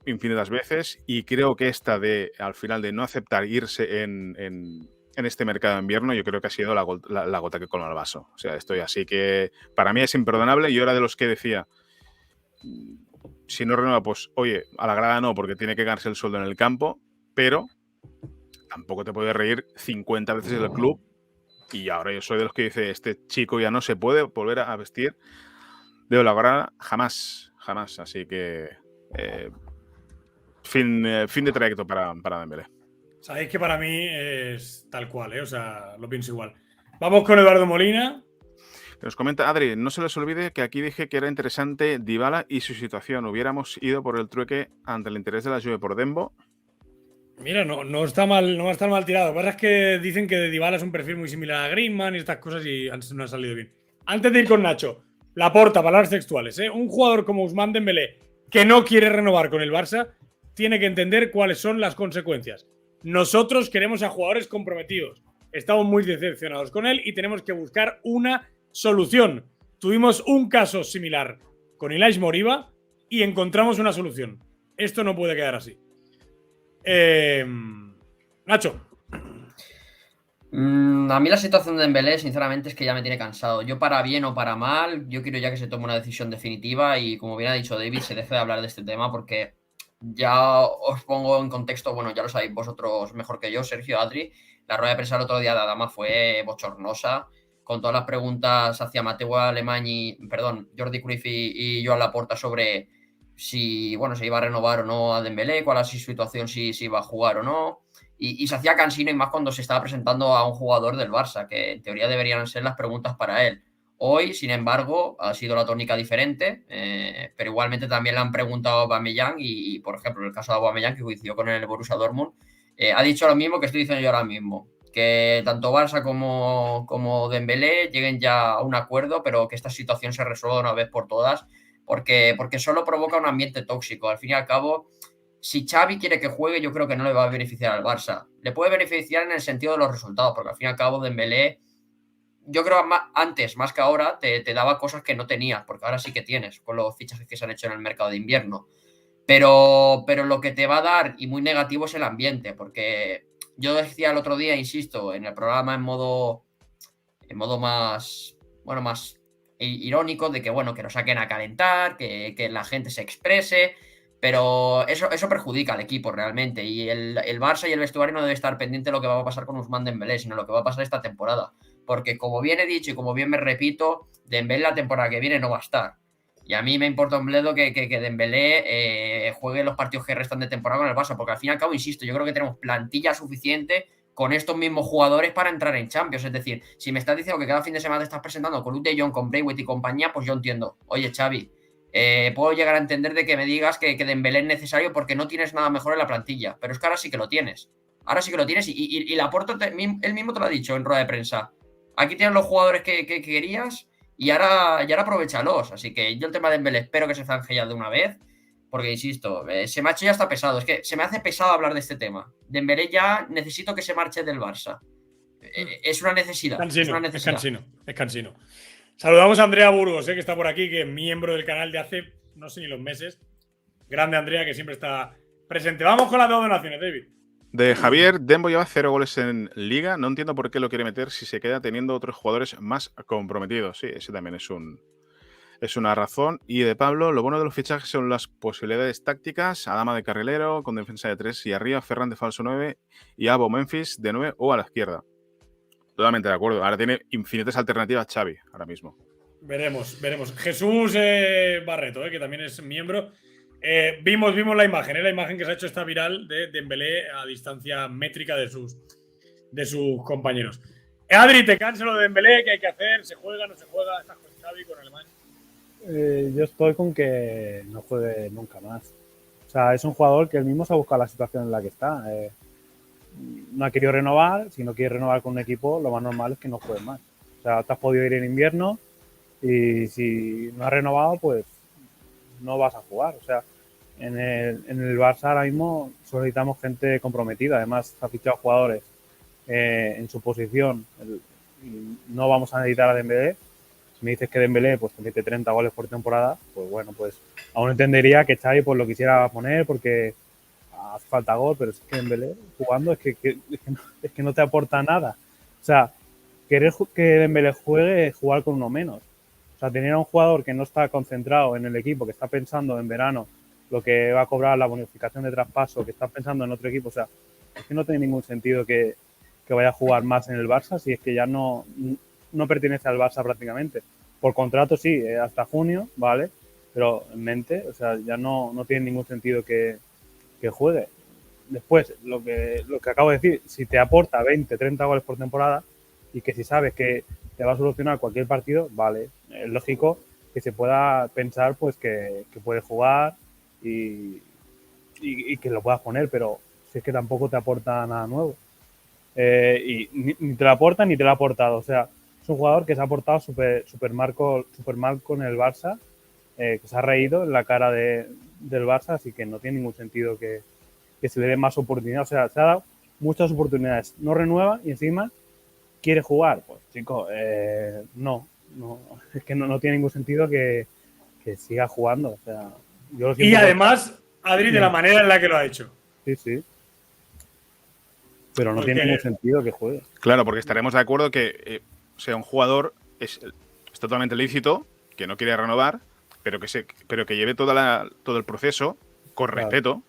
infinitas veces y creo que esta al final de no aceptar irse en este mercado de invierno, yo creo que ha sido la gota que colma el vaso. O sea, estoy así que para mí es imperdonable. Yo era de los que decía, si no renueva, pues oye, a la grada no, porque tiene que ganarse el sueldo en el campo, pero tampoco te puedes reír 50 veces del club. Y ahora yo soy de los que dice, este chico ya no se puede volver a vestir de la grada jamás. Así que fin de trayecto para Dembélé. Sabéis que para mí es tal cual, ¿eh? O sea, lo pienso igual. Vamos con Eduardo Molina. Nos comenta, Adri, no se les olvide que aquí dije que era interesante Dybala y su situación. Hubiéramos ido por el trueque ante el interés de la Juve por Dembo. Mira, no está mal, no va a estar mal tirado. Lo que pasa es que dicen que Dybala es un perfil muy similar a Griezmann y estas cosas y no han salido bien. Antes de ir con Nacho, Laporta, palabras textuales, ¿eh? Un jugador como Ousmane Dembélé que no quiere renovar con el Barça tiene que entender cuáles son las consecuencias. Nosotros queremos a jugadores comprometidos. Estamos muy decepcionados con él y tenemos que buscar una solución. Tuvimos un caso similar con Ilaix Moriba y encontramos una solución. Esto no puede quedar así. Nacho. A mí la situación de Dembélé, sinceramente, es que ya me tiene cansado. Yo, para bien o para mal, yo quiero ya que se tome una decisión definitiva y, como bien ha dicho David, se deje de hablar de este tema porque ya os pongo en contexto, bueno, ya lo sabéis vosotros mejor que yo, Sergio, Adri, la rueda de prensa el otro día de Adama fue bochornosa, con todas las preguntas hacia Mateo Alemany, perdón, Jordi Cruyff y Joan Laporta sobre si, bueno, se iba a renovar o no a Dembélé, cuál era su situación, si iba a jugar o no. Y se hacía cansino, y más cuando se estaba presentando a un jugador del Barça, que en teoría deberían ser las preguntas para él. Hoy, sin embargo, ha sido la tónica diferente, pero igualmente también le han preguntado a Aubameyang y, por ejemplo, en el caso de Aubameyang, que coincidió con el Borussia Dortmund, ha dicho lo mismo que estoy diciendo yo ahora mismo, que tanto Barça como Dembélé lleguen ya a un acuerdo, pero que esta situación se resuelva una vez por todas, porque solo provoca un ambiente tóxico. Al fin y al cabo, si Xavi quiere que juegue, yo creo que no le va a beneficiar al Barça. Le puede beneficiar en el sentido de los resultados, porque al fin y al cabo Dembélé, yo creo antes, más que ahora, te daba cosas que no tenías, porque ahora sí que tienes, con los fichajes que se han hecho en el mercado de invierno. Pero lo que te va a dar, y muy negativo, es el ambiente, porque yo decía el otro día, insisto, en el programa en modo más, bueno, más irónico, de que, bueno, que nos saquen a calentar, que la gente se exprese. Pero eso perjudica al equipo realmente. Y el Barça y el vestuario no debe estar pendiente de lo que va a pasar con Ousmane Dembélé, sino lo que va a pasar esta temporada. Porque, como bien he dicho y como bien me repito, Dembélé la temporada que viene no va a estar. Y a mí me importa un bledo que Dembélé juegue los partidos que restan de temporada con el Barça. Porque al fin y al cabo, insisto, yo creo que tenemos plantilla suficiente con estos mismos jugadores para entrar en Champions. Es decir, si me estás diciendo que cada fin de semana te estás presentando con Luke de Jong, con Braithwaite y compañía, pues yo entiendo. Oye, Xavi, puedo llegar a entender de que me digas que Dembélé es necesario porque no tienes nada mejor en la plantilla, pero es que ahora sí que lo tienes. Ahora sí que lo tienes y Laporta él mismo te lo ha dicho en rueda de prensa. Aquí tienes los jugadores que querías y ahora aprovechalos. Así que yo el tema de Dembélé espero que se zanje ya de una vez, porque insisto, se me ha hecho ya hasta pesado. Es que se me hace pesado hablar de este tema. Dembélé ya necesito que se marche del Barça. Es una necesidad. Es cansino. Saludamos a Andrea Burgos, que está por aquí, que es miembro del canal de hace no sé ni los meses. Grande Andrea, que siempre está presente. Vamos con las dos donaciones, David. De Javier, Dembo lleva 0 goles en Liga. No entiendo por qué lo quiere meter si se queda teniendo otros jugadores más comprometidos. Sí, ese también es una razón. Y de Pablo, lo bueno de los fichajes son las posibilidades tácticas. Adama de carrilero, con defensa de 3 y arriba. Ferran de falso 9 y Abo Memphis de 9 o a la izquierda. Totalmente de acuerdo. Ahora tiene infinitas alternativas Xavi, ahora mismo. Veremos. Jesús Barreto, que también es miembro. Vimos la imagen. La imagen que se ha hecho está viral de Dembélé a distancia métrica de sus compañeros. Adri, ¿te cansa lo de Dembélé? ¿Qué hay que hacer? ¿Se juega, no se juega? ¿Estás con Xavi, con Alemania? Yo estoy con que no juegue nunca más. O sea, es un jugador que él mismo se ha buscado la situación en la que está. No ha querido renovar. Si no quiere renovar con un equipo, lo más normal es que no juegue más. O sea, te has podido ir en invierno y si no has renovado, pues no vas a jugar. O sea, en el Barça ahora mismo solicitamos gente comprometida. Además, se ha fichado jugadores en su posición. No vamos a necesitar a Dembélé. Si me dices que Dembélé pues te mete 30 goles por temporada, pues bueno, pues aún entendería que Xavi pues lo quisiera poner porque hace falta gol, pero es que Dembélé jugando es que no te aporta nada. O sea, querer que Dembélé juegue es jugar con uno menos. O sea, tener a un jugador que no está concentrado en el equipo, que está pensando en verano lo que va a cobrar la bonificación de traspaso, que está pensando en otro equipo, o sea, es que no tiene ningún sentido que vaya a jugar más en el Barça si es que ya no pertenece al Barça prácticamente. Por contrato sí, hasta junio, ¿vale? Pero en mente, o sea, ya no tiene ningún sentido que juegue. Después, lo que acabo de decir, si te aporta 20, 30 goles por temporada y que si sabes que te va a solucionar cualquier partido, vale, es lógico que se pueda pensar pues que puede jugar y que lo puedas poner, pero si es que tampoco te aporta nada nuevo. Y ni te lo aporta ni te lo ha aportado. O sea, es un jugador que se ha portado súper mal con el Barça, que se ha reído en la cara del Barça, así que no tiene ningún sentido que se le dé más oportunidades. O sea, se ha dado muchas oportunidades. No renueva y encima quiere jugar. Pues chico, no, es que no tiene ningún sentido que siga jugando. O sea, yo lo siento. Y además Adri, de la manera en la que lo ha hecho. Sí, sí. Pero no Porque- tiene ningún sentido que juegue. Claro, porque estaremos de acuerdo que sea un jugador es totalmente lícito, que no quiere renovar, pero que lleve todo el proceso con Claro. respeto,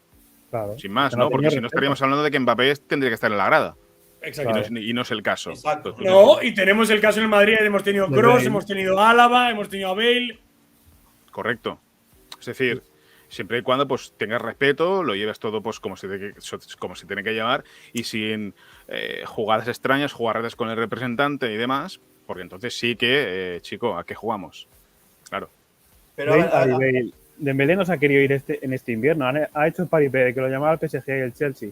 Claro. sin más, Que ¿no? tenga Porque si no respeto. estaríamos hablando de que Mbappé tendría que estar en la grada. Exacto. Y no es el caso. Exacto. Entonces, No, y tenemos el caso en el Madrid, hemos tenido De Kroos, Bale. hemos tenido Álava, hemos tenido a Bale. correcto. Es decir, siempre y cuando pues tengas respeto, lo lleves todo pues como se tiene que llevar, y sin jugadas extrañas, jugarretas con el representante y demás, porque entonces sí que, chico, ¿a qué jugamos? Claro. Pero a ver, a ver, Bale. Dembélé no se ha querido ir en este invierno. Ha hecho el paripé de que lo llamaba el PSG y el Chelsea.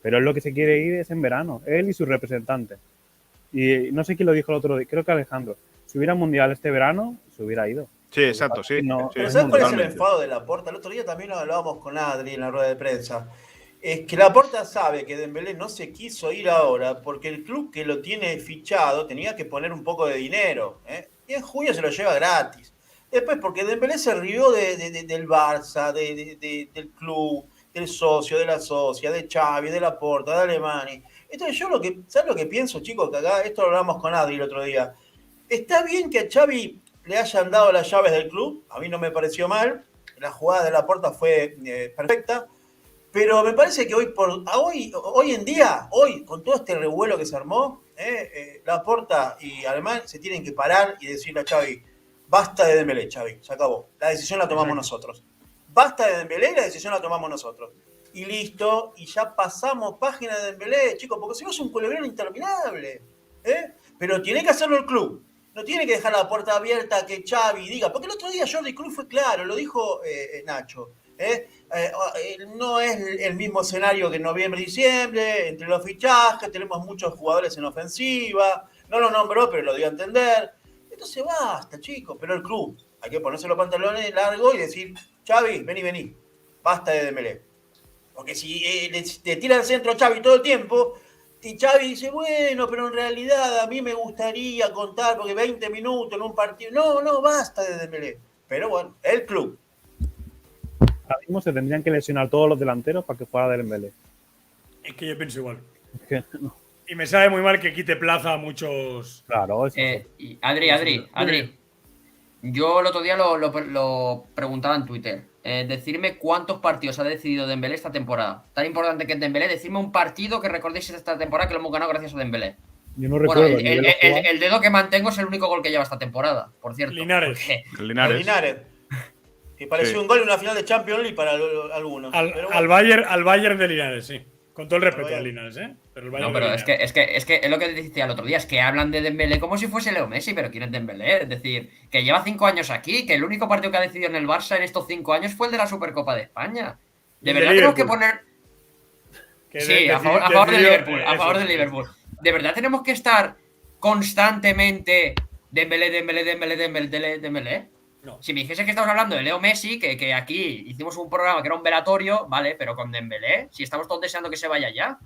Pero él lo que se quiere ir es en verano. Él y su representante. Y no sé quién lo dijo el otro día. Creo que Alejandro. Si hubiera mundial este verano, se hubiera ido. Sí, exacto, sí. No, sí, Pero es ¿sabes cuál es el totalmente. enfado de Laporta? El otro día también lo hablábamos con Adri en la rueda de prensa. Es que Laporta sabe que Dembélé no se quiso ir ahora porque el club que lo tiene fichado tenía que poner un poco de dinero, ¿eh? Y en junio se lo lleva gratis. Después, porque Dembélé se rió del Barça, del club, del socio, de la socia, de Xavi, de Laporta, de Alemani. Entonces yo ¿sabes lo que pienso, chicos? Que acá, esto lo hablamos con Adri el otro día. Está bien que a Xavi le hayan dado las llaves del club, a mí no me pareció mal, la jugada de Laporta fue perfecta, pero me parece que hoy en día, con todo este revuelo que se armó, Laporta y Alemán se tienen que parar y decirle a Xavi, basta de Dembélé, Xavi, se acabó, la decisión la tomamos nosotros. Basta de Dembélé, la decisión la tomamos nosotros. Y listo, y ya pasamos página de Dembélé, chicos, porque si no es un culebrón interminable, ¿eh? Pero tiene que hacerlo el club. No tiene que dejar la puerta abierta a que Xavi diga, porque el otro día Jordi Cruz fue claro, lo dijo Nacho. No es el mismo escenario que en noviembre y diciembre, entre los fichajes, tenemos muchos jugadores en ofensiva, no lo nombró, pero lo dio a entender. Entonces basta, chicos, pero el club, hay que ponerse los pantalones largos y decir, Xavi, vení, basta de Dembélé. Porque si te tira al centro Xavi todo el tiempo, y Xavi dice, bueno, pero en realidad a mí me gustaría contar, porque 20 minutos en un partido. No, basta de Dembélé. Pero bueno, el club. Ahora mismo se tendrían que lesionar todos los delanteros para que fuera Dembélé. Es que yo pienso igual. Es que, no. Y me sabe muy mal que quite plaza a muchos. Claro, eso. Y Adri. Yo el otro día lo preguntaba en Twitter. Decirme cuántos partidos ha decidido Dembélé esta temporada. Tan importante que es Dembélé. Decirme un partido que recordéis esta temporada que lo hemos ganado gracias a Dembélé. Yo no Bueno, recuerdo. el dedo que mantengo es el único gol que lleva esta temporada, por cierto. Linares. Porque- Linares. Que pareció Sí. un gol en una final de Champions League para algunos. Pero bueno. Al Bayern de Linares, sí. Con todo el respeto Bayern. a Linares, ¿eh? Pero el Bayern No, pero de es Linares. que es lo que decía el otro día, es que hablan de Dembélé como si fuese Leo Messi, pero ¿quién es Dembélé? Es decir, que lleva 5 años aquí, que el único partido que ha decidido en el Barça en estos 5 años fue el de la Supercopa de España. Y De de verdad tenemos que Liverpool. poner... Que Sí, a favor del decidió- Liverpool, a eso. favor del Liverpool. De verdad tenemos que estar constantemente Dembélé. No. Si me dijese que estamos hablando de Leo Messi, que aquí hicimos un programa que era un velatorio, vale, pero con Dembélé, si estamos todos deseando que se vaya ya.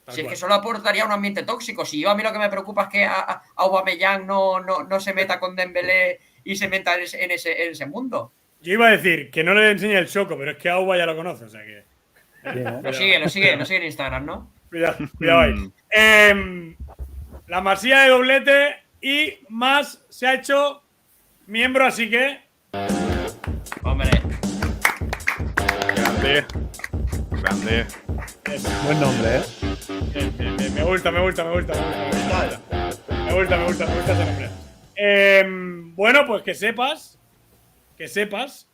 Tal Si es cual. que solo aportaría un ambiente tóxico. Si yo a mí lo que me preocupa es que a Aubameyang no se meta con Dembélé y se meta en ese mundo. Yo iba a decir que no le enseñe el choco, pero es que Auba ya lo conoce, o sea que. Sí, ¿no? Lo sigue en Instagram, ¿no? Cuidado ahí. La Masía de doblete y más se ha hecho miembro, así que. Hombre, Grande. Buen nombre, ¿eh? Bien. Me gusta ese nombre. Bueno, pues que sepas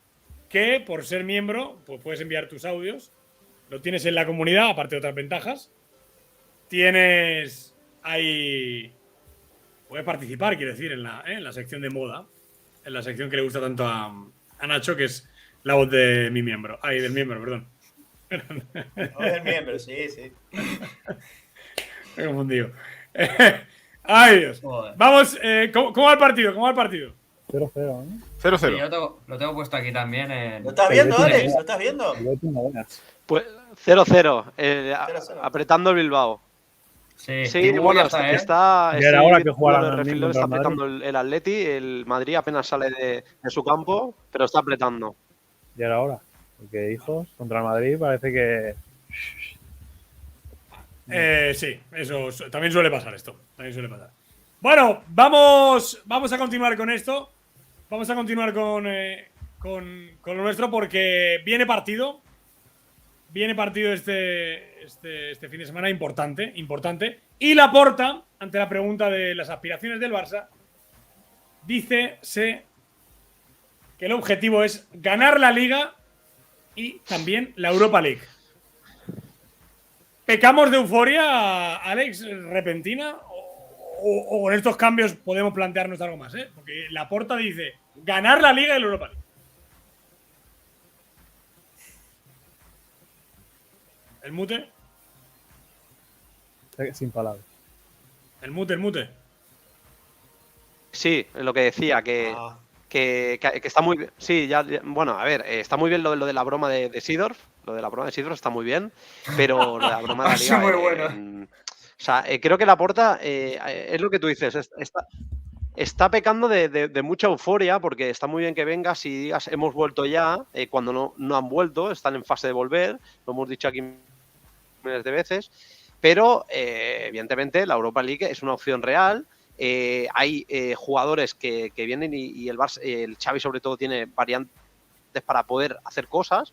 que por ser miembro, pues puedes enviar tus audios. Lo tienes en la comunidad, aparte de otras ventajas. Tienes ahí. Puedes participar, quiero decir, en la sección de moda. En la sección que le gusta tanto a Nacho, que es la voz de mi miembro. Ay, del miembro, perdón. No es el miembro, sí. Me he confundido. Ay, Dios. Joder. Vamos, ¿cómo va el partido? 0-0, ¿no? 0-0. sí, yo lo tengo puesto aquí también. ¿Lo estás viendo, Pero Alex? ¿Lo estás viendo? El Betis no veas. Pues 0-0. 0-0. Apretando el Bilbao. Sí, Sí, Tibu bueno, ya está, ¿eh? Ya era sí, hora que jugara bueno, el el refilón mismo está contra el apretando el Atleti. El Madrid apenas sale de su campo, pero está apretando. Ya era hora. Porque hijos contra el Madrid parece que... Sí, eso también suele pasar esto. También suele pasar. Bueno, vamos a continuar con esto. Vamos a continuar con lo nuestro porque viene partido. Viene partido este fin de semana importante. Y Laporta, ante la pregunta de las aspiraciones del Barça, dice que el objetivo es ganar la Liga y también la Europa League. ¿Pecamos de euforia, Alex, repentina? ¿O con estos cambios podemos plantearnos algo más? Porque Laporta dice ganar la Liga y la Europa League. ¿El mute? Sin palabras. El mute. Sí, lo que decía, que está muy bien. Sí, bueno, a ver, está muy bien lo de la broma de Seedorf. Lo de la broma de Seedorf está muy bien, pero lo de la broma de la Liga. muy bueno. O sea, creo que Laporta es lo que tú dices. Está pecando de mucha euforia, porque está muy bien que vengas y digas hemos vuelto ya, cuando no han vuelto, están en fase de volver, lo hemos dicho aquí miles de veces, pero evidentemente la Europa League es una opción real. Hay jugadores que vienen y el Xavi sobre todo tiene variantes para poder hacer cosas,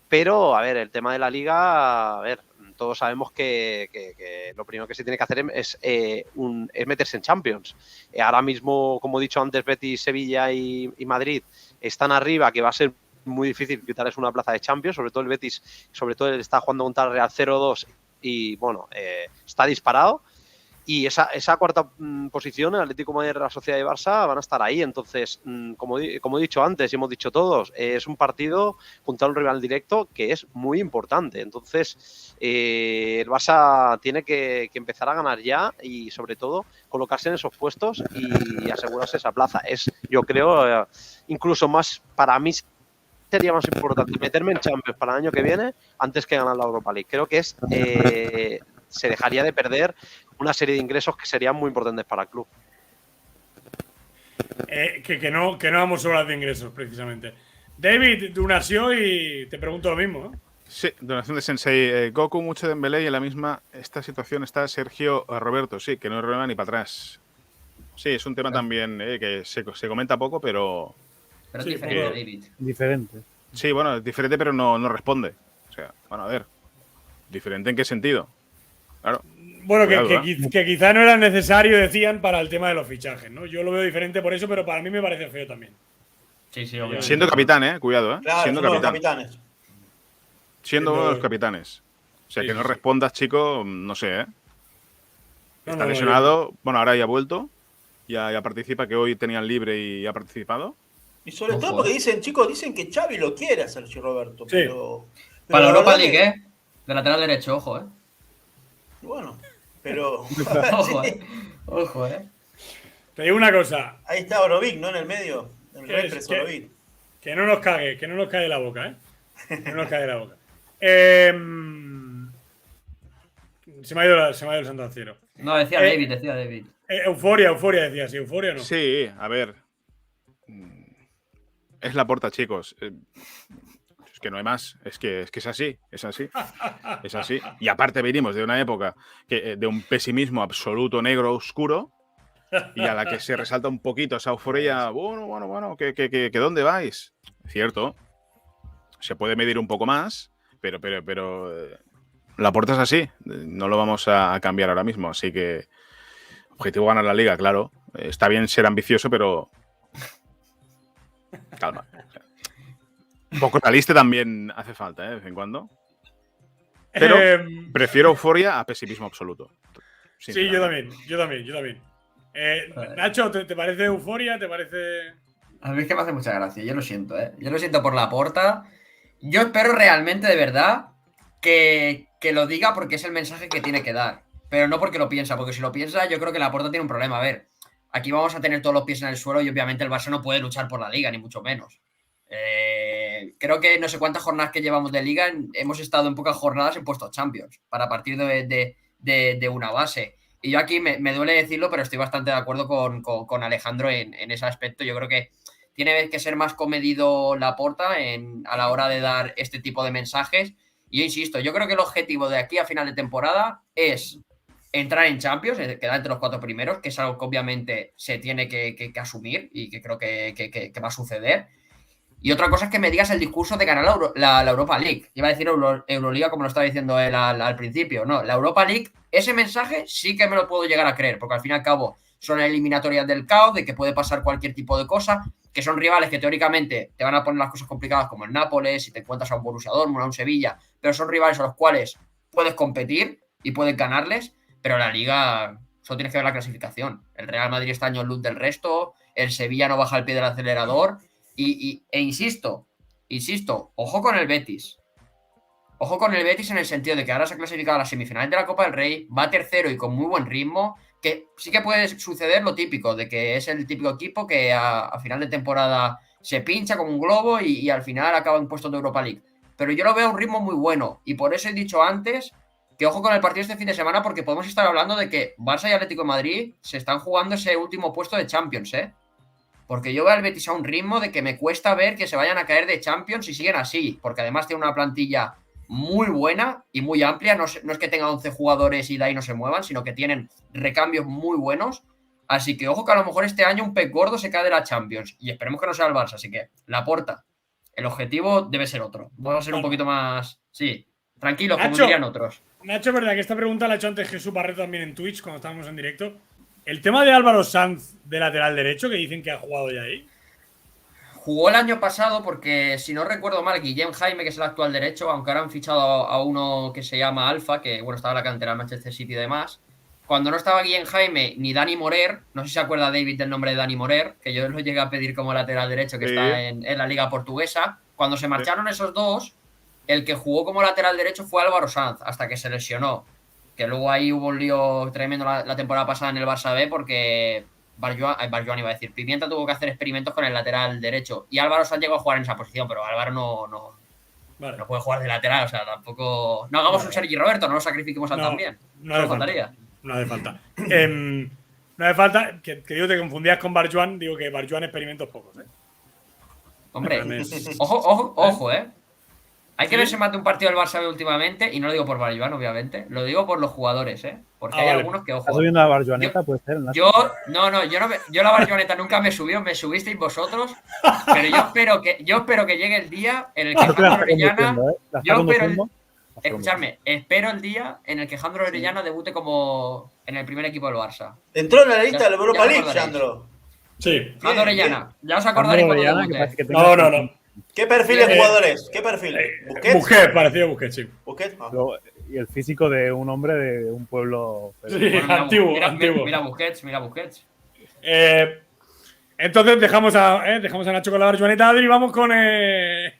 pero a ver, el tema de la Liga, a ver, todos sabemos que lo primero que se tiene que hacer es meterse en Champions. Ahora mismo, como he dicho antes, Betis, Sevilla y Madrid están arriba, que va a ser muy difícil quitarles una plaza de Champions, sobre todo el Betis, sobre todo él está jugando contra el Real 0-2 y bueno, está disparado. Y esa cuarta posición, el Atlético de Madrid, Real Sociedad y Barça van a estar ahí. Entonces, como he dicho antes y hemos dicho todos, es un partido contra un rival directo que es muy importante. Entonces, el Barça tiene que empezar a ganar ya y, sobre todo, colocarse en esos puestos y asegurarse esa plaza. Yo creo, incluso más para mí, sería más importante meterme en Champions para el año que viene antes que ganar la Europa League. Creo que se dejaría de perder una serie de ingresos que serían muy importantes para el club. Que no vamos a hablar de ingresos, precisamente. David, tú nació y te pregunto lo mismo, ¿no? Sí, donación de Sensei. Goku, mucho Dembélé y en la misma esta situación está Sergio Roberto. Sí, que no rueda ni para atrás. Sí, es un tema también que se comenta poco, pero... Pero es diferente, David. Diferente. Sí, bueno, es diferente, pero no responde. O sea, bueno, a ver. ¿Diferente en qué sentido? Claro. Bueno, Cuidado, que quizá no era necesario, decían, para el tema de los fichajes, ¿no? Yo lo veo diferente por eso, pero para mí me parece feo también. Sí, obviamente. Siendo capitán, cuidado, Claro, siendo son los capitán. capitanes. Siendo uno de los capitanes. O sea, que no respondas, chico, no sé, Está lesionado. Bueno, ahora ya ha vuelto. Ya participa, que hoy tenían libre y ha participado. Y sobre todo porque dicen que Xavi lo quiere a Sergio Roberto. Sí. Pero para la Europa verdad League, de lateral derecho, ojo, Bueno, pero... Ojo, Te digo una cosa. Ahí está Orovic, ¿no? En el medio. En el reflex Orovic. Que no nos cague la boca, Que no nos cague la boca. Se me ha ido el santo al cielo. No, decía David. Euforia, decía, sí, euforia o no. Sí, a ver. Es Laporta, chicos. Es que no hay más. Es que es así. Es así. Y aparte venimos de una época de un pesimismo absoluto, negro, oscuro, y a la que se resalta un poquito esa euforia. Bueno, que ¿dónde vais? Cierto. Se puede medir un poco más, pero Laporta es así. No lo vamos a cambiar ahora mismo. Así que objetivo ganar la Liga, claro. Está bien ser ambicioso, pero calma. Un poco realista también hace falta, de vez en cuando. Pero prefiero euforia a pesimismo absoluto. Sí, yo también. Nacho, ¿te parece euforia? ¿Te parece...? A mí es que me hace mucha gracia, yo lo siento, Yo lo siento por Laporta. Yo espero realmente, de verdad, que lo diga porque es el mensaje que tiene que dar. Pero no porque lo piensa, porque si lo piensa, yo creo que Laporta tiene un problema. A ver, aquí vamos a tener todos los pies en el suelo y obviamente el Barça no puede luchar por la Liga, ni mucho menos. Creo que no sé cuántas jornadas que llevamos de Liga, hemos estado en pocas jornadas en puestos Champions, para partir de una base. Y yo aquí me duele decirlo, pero estoy bastante de acuerdo con Alejandro en ese aspecto. Yo creo que tiene que ser más comedido Laporta a la hora de dar este tipo de mensajes. Y yo insisto, yo creo que el objetivo de aquí a final de temporada es entrar en Champions, quedar entre los 4 primeros, que es algo que obviamente se tiene que asumir y que creo que va a suceder. Y otra cosa es que me digas el discurso de ganar la Europa League. Iba a decir Euroliga como lo estaba diciendo él al principio. No, la Europa League, ese mensaje sí que me lo puedo llegar a creer, porque al fin y al cabo son eliminatorias del caos, de que puede pasar cualquier tipo de cosa, que son rivales que teóricamente te van a poner las cosas complicadas como el Nápoles, si te encuentras a un Borussia Dortmund, a un Sevilla, pero son rivales a los cuales puedes competir y puedes ganarles, pero la Liga solo tienes que ver la clasificación. El Real Madrid está año luz del resto, el Sevilla no baja el pie del acelerador. E insisto, ojo con el Betis. Ojo con el Betis en el sentido de que ahora se ha clasificado a las semifinales de la Copa del Rey, va tercero y con muy buen ritmo, que sí que puede suceder lo típico, de que es el típico equipo que a final de temporada se pincha como un globo y al final acaba en puestos de Europa League. Pero yo lo veo a un ritmo muy bueno y por eso he dicho antes que ojo con el partido este fin de semana, porque podemos estar hablando de que Barça y Atlético de Madrid se están jugando ese último puesto de Champions, Porque yo veo al Betis a un ritmo de que me cuesta ver que se vayan a caer de Champions si siguen así, porque además tiene una plantilla muy buena y muy amplia, no es que tenga 11 jugadores y de ahí no se muevan, sino que tienen recambios muy buenos, así que ojo que a lo mejor este año un pez gordo se cae de la Champions y esperemos que no sea el Barça, así que Laporta, el objetivo debe ser otro, vamos a ser un poquito más, sí, tranquilos, como dirían otros. Nacho, es verdad que esta pregunta la ha hecho antes Jesús Barreto también en Twitch cuando estábamos en directo. El tema de Álvaro Sanz de lateral derecho, que dicen que ha jugado ya ahí. Jugó el año pasado porque, si no recuerdo mal, Guillem Jaime, que es el actual derecho, aunque ahora han fichado a uno que se llama Alfa, que bueno, estaba en la cantera del Manchester City y demás. Cuando no estaba Guillem Jaime ni Dani Morer, no sé si se acuerda David del nombre de Dani Morer, que yo lo llegué a pedir como lateral derecho, que está en la liga portuguesa. Cuando se marcharon esos dos, el que jugó como lateral derecho fue Álvaro Sanz, hasta que se lesionó. Que luego ahí hubo un lío tremendo la temporada pasada en el Barça B porque Barjuan iba a decir, Pimienta tuvo que hacer experimentos con el lateral derecho y Álvaro Sanz llegó a jugar en esa posición, pero Álvaro no puede jugar de lateral, o sea, tampoco... No hagamos un Sergi Roberto, no lo sacrifiquemos al también. No hace faltaría. No hace falta. No hace falta, que digo, te confundías con Barjuan, digo que Barjuan experimentos pocos, Hombre, ojo, Hay que ver si mate un partido del Barça B últimamente, y no lo digo por Barjuan, obviamente, lo digo por los jugadores, porque hay algunos que, ojo. ¿Estás subiendo la Barjuaneta? Puede ser. Yo la Barjuaneta nunca me subisteis vosotros, pero yo espero que llegue el día en el que Jandro Orellana. Espero el día en el que Jandro Orellana debute como en el primer equipo del Barça. Entró en la lista de la Europa League, Jandro. Sí. Jandro Orellana, ya os acordaréis cuando debute. No. ¿Qué perfil de jugadores? ¿Qué perfil? ¿Busquets? Parecido a Busquets, sí. ¿Busquets? Y el físico de un hombre de un pueblo. Sí, antiguo. Mira Busquets. Entonces dejamos a Nacho con la Barjuaneta, Adri, y vamos con la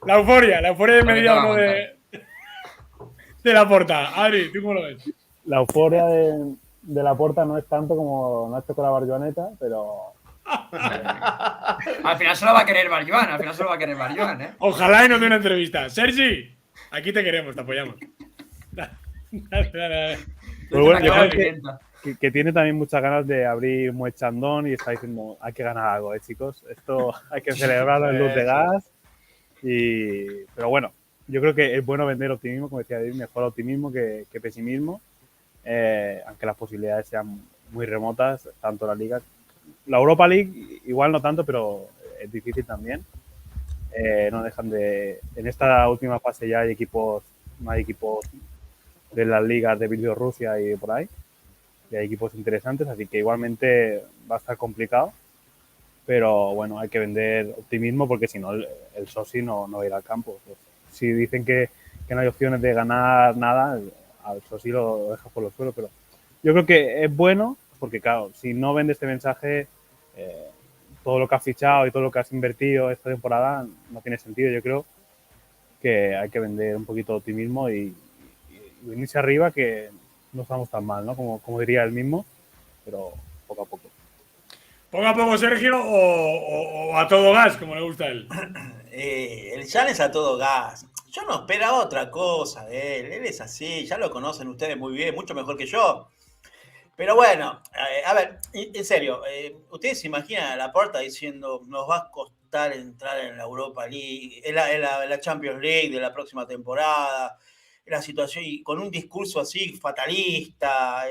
euforia de mediano de Laporta. Adri, ¿tú cómo lo ves? La euforia de Laporta no es tanto como Nacho con la Barjuaneta, pero... Al final se lo va a querer Barjuan, Ojalá y nos dé una entrevista. Sergi, aquí te queremos, te apoyamos. Dale. Pues bueno, yo creo que tiene también muchas ganas de abrir Muechandón y está diciendo, hay que ganar algo, chicos. Esto hay que celebrarlo en luz de gas. Pero bueno, yo creo que es bueno vender optimismo, como decía David, mejor optimismo que pesimismo, aunque las posibilidades sean muy remotas, tanto la Liga. La Europa League igual no tanto, pero es difícil también. No dejan de... En esta última fase ya hay equipos de las ligas de Bielorrusia y por ahí. Y hay equipos interesantes, así que igualmente va a estar complicado. Pero bueno, hay que vender optimismo porque si no, el Sosi no va a ir al campo. Pues, si dicen que no hay opciones de ganar nada, al Sosi lo dejas por los suelos. Pero yo creo que es bueno porque, claro, si no vende este mensaje, todo lo que has fichado y todo lo que has invertido esta temporada no tiene sentido. Yo creo que hay que vender un poquito de optimismo y venirse arriba, que no estamos tan mal, ¿no? Como diría él mismo, pero poco a poco. ¿Poco a poco, Sergio, o a todo gas, como le gusta a él? El Jan es a todo gas. Yo no esperaba otra cosa de él. Él es así, ya lo conocen ustedes muy bien, mucho mejor que yo. Pero bueno, a ver, en serio, ¿ustedes se imaginan a Laporta diciendo nos va a costar entrar en la Europa League, en la Champions League de la próxima temporada, la situación, y con un discurso así fatalista?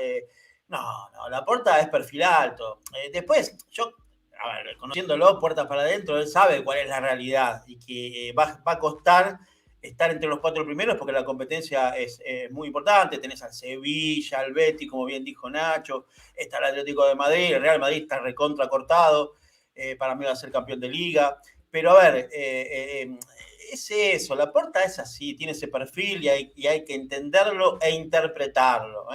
No, Laporta es perfil alto. Después, yo, a ver, conociéndolo puertas para adentro, él sabe cuál es la realidad y que va a costar estar entre los 4 primeros porque la competencia es muy importante. Tenés al Sevilla, al Betis, como bien dijo Nacho, está el Atlético de Madrid, el Real Madrid está recontra cortado, para mí va a ser campeón de Liga. Pero a ver, es eso, Laporta es así, tiene ese perfil y hay que entenderlo e interpretarlo.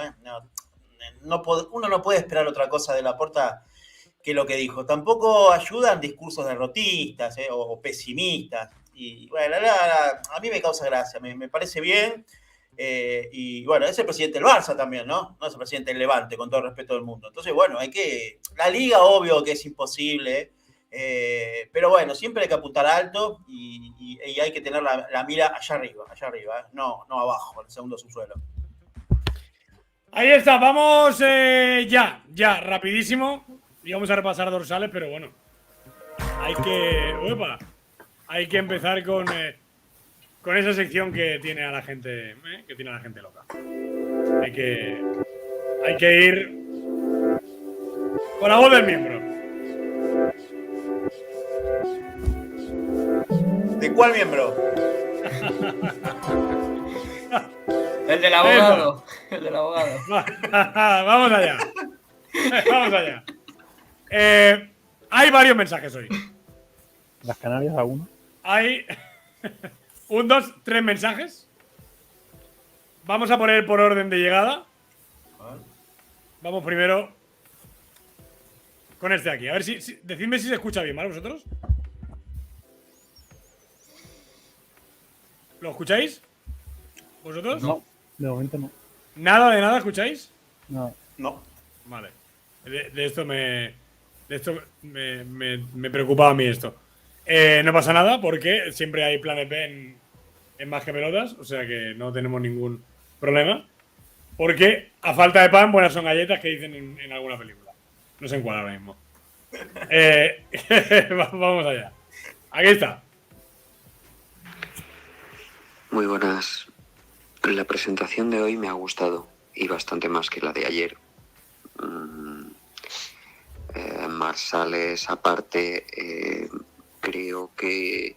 Uno no puede esperar otra cosa de Laporta que lo que dijo. Tampoco ayudan discursos derrotistas o pesimistas. Y bueno, a mí me causa gracia, me parece bien. Y bueno, es el presidente del Barça también, ¿no? No es el presidente del Levante, con todo el respeto del mundo. Entonces, bueno, la Liga, obvio que es imposible. Pero bueno, siempre hay que apuntar alto y hay que tener la mira allá arriba, no abajo, en el segundo subsuelo. Ahí está, vamos ya, rapidísimo. Y vamos a repasar dorsales, pero bueno. Hay que empezar con esa sección que tiene a la gente, loca. Hay que ir con la voz del miembro. ¿De cuál miembro? El del abogado. El del abogado. Vamos allá. Vamos allá. Hay varios mensajes hoy. ¿Las Canarias alguno? Hay 1, 2, 3 mensajes. Vamos a poner por orden de llegada. Vamos primero con este aquí. A ver decidme si se escucha bien, ¿vale? ¿Vosotros? ¿Lo escucháis? ¿Vosotros? No, de momento no. ¿Nada de nada escucháis? No. Vale. De esto me preocupaba a mí esto. No pasa nada porque siempre hay planes B en Más que Pelotas, o sea que no tenemos ningún problema. Porque a falta de pan, buenas son galletas, que dicen en alguna película. No sé en cuál ahora mismo. Vamos allá. Aquí está. Muy buenas. La presentación de hoy me ha gustado y bastante más que la de ayer. Marsales aparte, creo que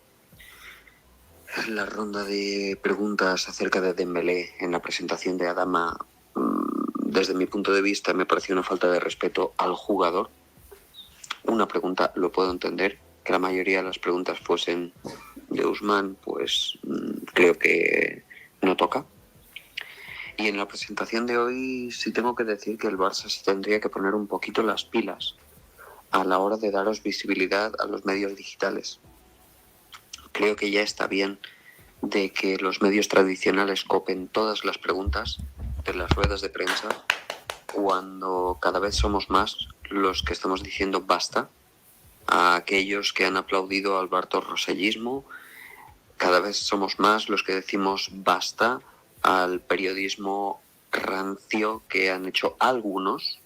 la ronda de preguntas acerca de Dembélé en la presentación de Adama, desde mi punto de vista, me pareció una falta de respeto al jugador. Una pregunta, lo puedo entender, que la mayoría de las preguntas fuesen de Ousmane, pues creo que no toca. Y en la presentación de hoy sí tengo que decir que el Barça se tendría que poner un poquito las pilas a la hora de daros visibilidad a los medios digitales. Creo que ya está bien de que los medios tradicionales copen todas las preguntas de las ruedas de prensa, cuando cada vez somos más los que estamos diciendo basta a aquellos que han aplaudido al bartorrosellismo. Cada vez somos más los que decimos basta al periodismo rancio que han hecho algunos,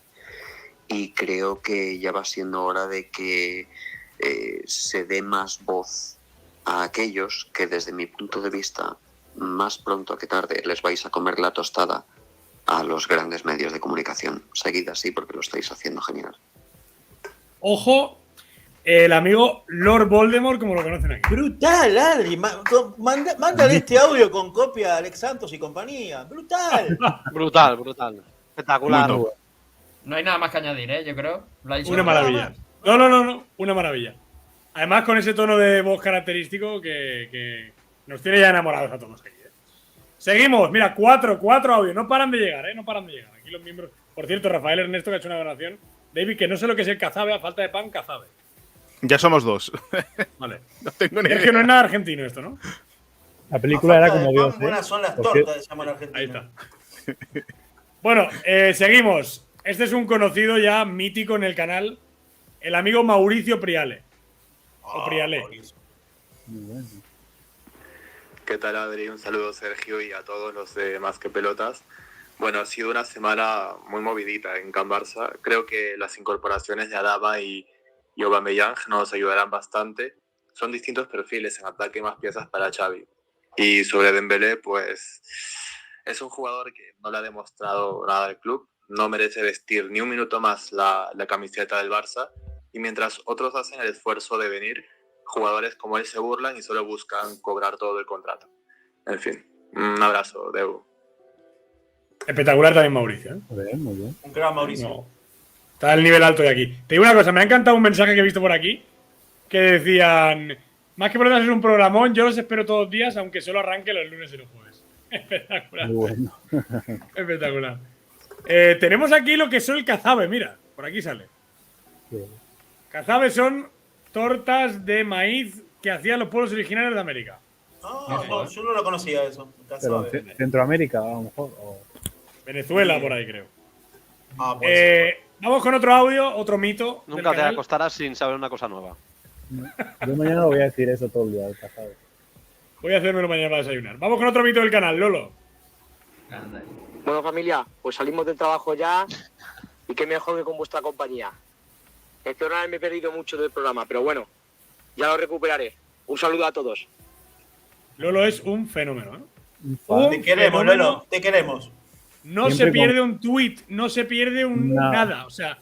y creo que ya va siendo hora de que se dé más voz a aquellos que, desde mi punto de vista, más pronto que tarde les vais a comer la tostada a los grandes medios de comunicación. Seguid así porque lo estáis haciendo genial. Ojo, el amigo Lord Voldemort, como lo conocen aquí. Brutal, Adri. Mándale este audio con copia a Alex Santos y compañía. Brutal. Brutal. Espectacular. No hay nada más que añadir, yo creo. Lo ha dicho Una maravilla. No. Una maravilla. Además, con ese tono de voz característico que nos tiene ya enamorados a todos aquí. Seguimos. Mira, 4 audios. No paran de llegar, No paran de llegar. Aquí los miembros. Por cierto, Rafael Ernesto, que ha hecho una donación. David, que no sé lo que es el cazabe, a falta de pan, cazabe. Ya somos 2. Vale. No tengo ni idea. Es que no es nada argentino esto, ¿no? La película era como Dios. Buenas son las tortas, se llaman argentinos. Ahí está. Bueno, seguimos. Este es un conocido ya mítico en el canal. El amigo Mauricio Priale. O Priale. Muy bueno. ¿Qué tal, Adri? Un saludo, Sergio, y a todos los de Más que Pelotas. Bueno, ha sido una semana muy movidita en Can Barça. Creo que las incorporaciones de Adama y Aubameyang nos ayudarán bastante. Son distintos perfiles en ataque y más piezas para Xavi. Y sobre Dembélé, pues es un jugador que no le ha demostrado nada al club. No merece vestir ni un minuto más la camiseta del Barça. Y mientras otros hacen el esfuerzo de venir, jugadores como él se burlan y solo buscan cobrar todo el contrato. En fin, un abrazo, Deu. Espectacular también Mauricio. Muy bien, muy bien. Un gran Mauricio. No. Está el nivel alto de aquí. Te digo una cosa, me ha encantado un mensaje que he visto por aquí que decían, más que pelotas es un programón, yo los espero todos los días, aunque solo arranque los lunes y los jueves. Espectacular. Muy bueno. Espectacular. Tenemos aquí lo que son el cazabe, mira, por aquí sale. Cazabe son tortas de maíz que hacían los pueblos originarios de América. No, yo no lo conocía eso. Pero Centroamérica, a lo mejor. Venezuela, por ahí creo. Pues, Vamos con otro audio, otro mito. Nunca del te canal. acostarás sin saber una cosa nueva. Yo mañana lo voy a decir eso todo el día, el cazado. Voy a hacérmelo mañana para desayunar. Vamos con otro mito del canal, Lolo. Bueno, familia, pues salimos del trabajo ya y qué mejor que con vuestra compañía. Espero no haberme perdido mucho del programa, pero bueno, ya lo recuperaré. Un saludo a todos. Lolo es un fenómeno, ¿eh? Te queremos, Lolo, te queremos. No Siempre se pierde un tweet, no se pierde Nada. nada. O sea,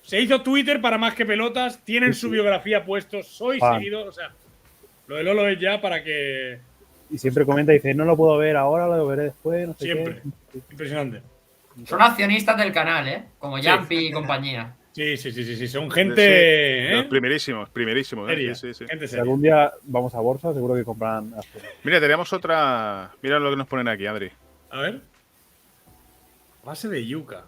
se hizo Twitter para más que pelotas, tienen su biografía puesto, soy Fan. seguidor. O sea, lo de Lolo es ya para que. Y siempre comenta y dice, no lo puedo ver ahora, lo veré después, no sé Siempre. qué. Impresionante. Son accionistas del canal, ¿eh? Como Sí. Yampi y compañía. Sí. Son gente. Los primerísimos. Seria, Sí. gente Si algún día vamos a bolsa, seguro que comprarán acciones. Mira, tenemos otra. Mira lo que nos ponen aquí, Adri. A ver. Base de yuca.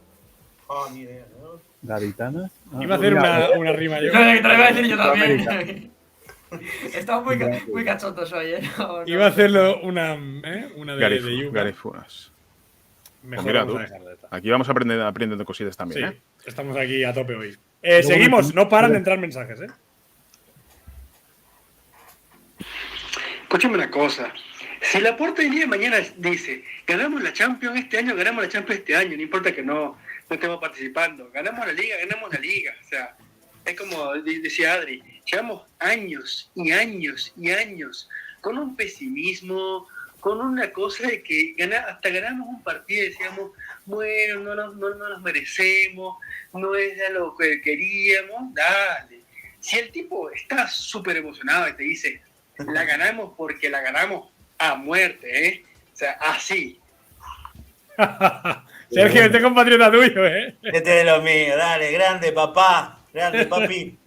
Ni idea, ¿no? Gaditanas. Iba a hacer una rima yo. Te lo iba a decir yo América. también. Estamos muy cachondos hoy, ¿eh? No, Iba a hacerlo una de yuca. Garifunas. Mejor Pues mira vamos tú, a dejarlo de esta. aquí vamos aprendiendo cositas también, Sí, ¿eh? estamos aquí a tope hoy. Seguimos, no paran de entrar mensajes, ¿eh? Escúchame una cosa. Si Laporta el día de mañana dice, ganamos la Champions este año, ganamos la Champions este año, no importa que no estemos participando, ganamos la Liga. O sea, es como decía Adri, llevamos años y años y años con un pesimismo, con una cosa de que hasta ganamos un partido y decíamos, bueno, no nos merecemos, no es de lo que queríamos, dale. Si el tipo está súper emocionado y te dice, la ganamos porque la ganamos a muerte, ¿eh? O sea, así. Sergio, este compatriota tuyo, ¿eh? Este es de los míos, dale, grande papá, grande papi.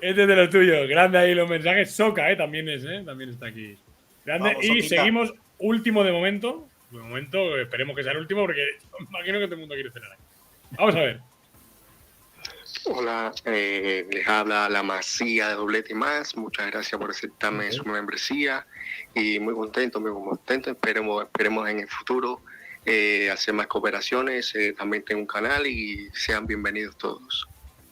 Este es de los tuyos. Grande ahí los mensajes. Soca, también está aquí. Grande. Vamos, y Soquita. seguimos último de momento. De momento, esperemos que sea el último porque imagino que todo el mundo quiere cenar. Vamos a ver. Hola, les habla la Masía de Doblete Más. Muchas gracias por aceptarme su membresía y muy contento. Esperemos en el futuro hacer más cooperaciones. También tengo un canal y sean bienvenidos todos.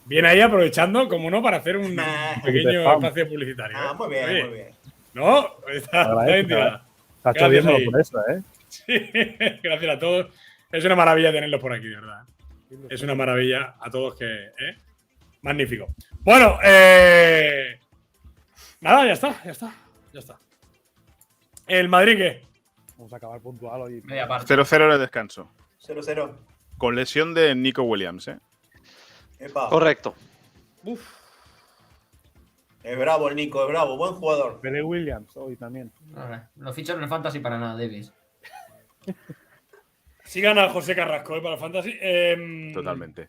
Viene ahí aprovechando, como no, para hacer un pequeño espacio publicitario. Muy bien, Oye, muy bien. No, está bien tirada. Está Gracias choviendo ahí. por eso, ¿eh? Sí, gracias a todos. Es una maravilla tenerlos por aquí, de verdad. Es una maravilla a todos que. Magnífico. Bueno, nada, ya está. ¿El Madrid qué? Vamos a acabar puntual hoy. Media parte. 0-0 en el descanso. 0-0. Con lesión de Nico Williams, ¿eh? Epa. Correcto. Es bravo el Nico, es bravo, buen jugador. Pele Williams hoy también. Lo fichan en el Fantasy para nada, Davis. Sí gana José Carrasco para el Fantasy. Totalmente.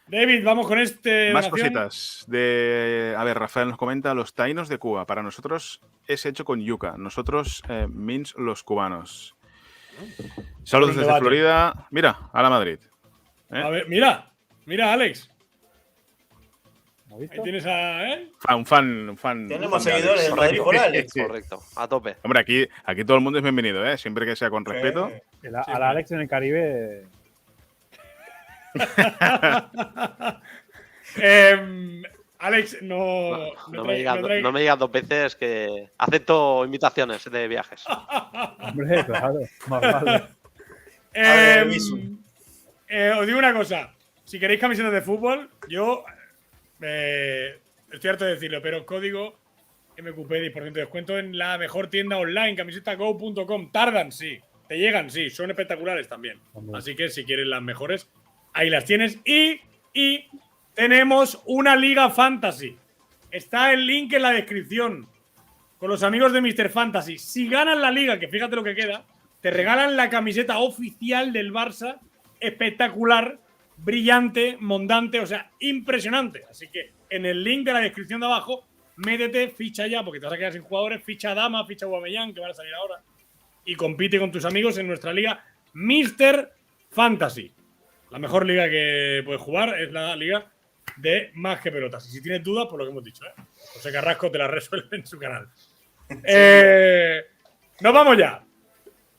David, vamos con este. Más donación. cositas. A ver, Rafael nos comenta, los taínos de Cuba. Para nosotros es hecho con yuca. Nosotros means los cubanos. Saludos Un desde debate. Florida. Mira, a la Madrid. A ver, mira, Alex. Ahí tienes a. Un fan. Tenemos fan de seguidores Alex. del Madrid por Alex. Sí. Correcto, a tope. Hombre, aquí todo el mundo es bienvenido, ¿eh? Siempre que sea con respeto. Al Alex en el Caribe. Alex, no me digas dos veces que acepto invitaciones de viajes. Hombre, claro, más vale. Os digo una cosa. Si queréis camisetas de fútbol, yo estoy harto de decirlo, pero código MQP 10% de descuento en la mejor tienda online, camisetago.com. Tardan, sí. Te llegan, sí. Son espectaculares también. Así que si quieres las mejores, ahí las tienes. Y tenemos una Liga Fantasy. Está el link en la descripción. Con los amigos de Mr. Fantasy. Si ganan la liga, que fíjate lo que queda, te regalan la camiseta oficial del Barça. Espectacular, brillante, mondante, o sea, impresionante. Así que en el link de la descripción de abajo, métete, ficha ya, porque te vas a quedar sin jugadores. Ficha a Dama, ficha a Aubameyang, que van a salir ahora. Y compite con tus amigos en nuestra liga Mr. Fantasy. La mejor liga que puedes jugar es la liga de Más que Pelotas. Y si tienes dudas, por lo que hemos dicho, José Carrasco te la resuelve en su canal. Nos vamos ya.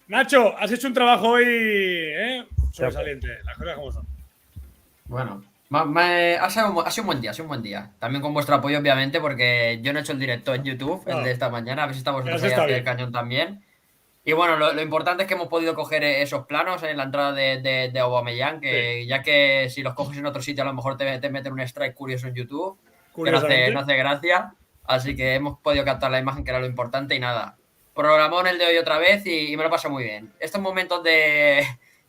Nacho, has hecho un trabajo hoy sobresaliente. Las cosas como son. Bueno, ha sido un buen día. También con vuestro apoyo, obviamente, porque yo no he hecho el directo en YouTube, el de esta mañana. A ver si estamos ahí al pie del cañón también. Y bueno, lo importante es que hemos podido coger esos planos en la entrada de Aubameyang, que ya que si los coges en otro sitio a lo mejor te meten un strike curioso en YouTube, que no hace gracia. Así que hemos podido captar la imagen, que era lo importante, y nada. Programón el de hoy otra vez y me lo paso muy bien. Estos momentos de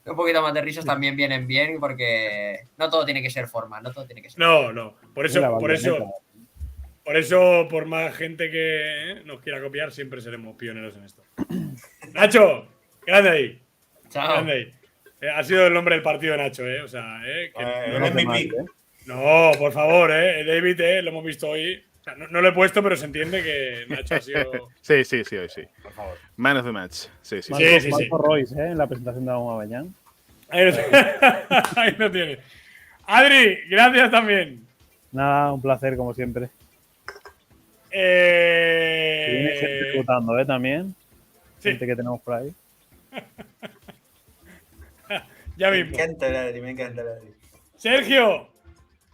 un poquito más de risas también vienen bien, porque no todo tiene que ser formal, no todo tiene que ser. No. Por eso, por más gente que nos quiera copiar, siempre seremos pioneros en esto. Nacho, grande ahí. Chao. Grande ahí. Ha sido el nombre del partido, Nacho, O sea, no, por favor, David, lo hemos visto hoy. O sea, no lo he puesto, pero se entiende que Nacho ha sido. Sí, hoy sí. Por favor. Man of the match. Sí. Marco Royce, en la presentación de Aubameyang. Ahí lo tienes. Adri, gracias también. Nada, un placer, como siempre. Viene gente disfrutando, también. Sí. Gente que tenemos por ahí. Ya mismo. Me encanta el Adri. Sergio.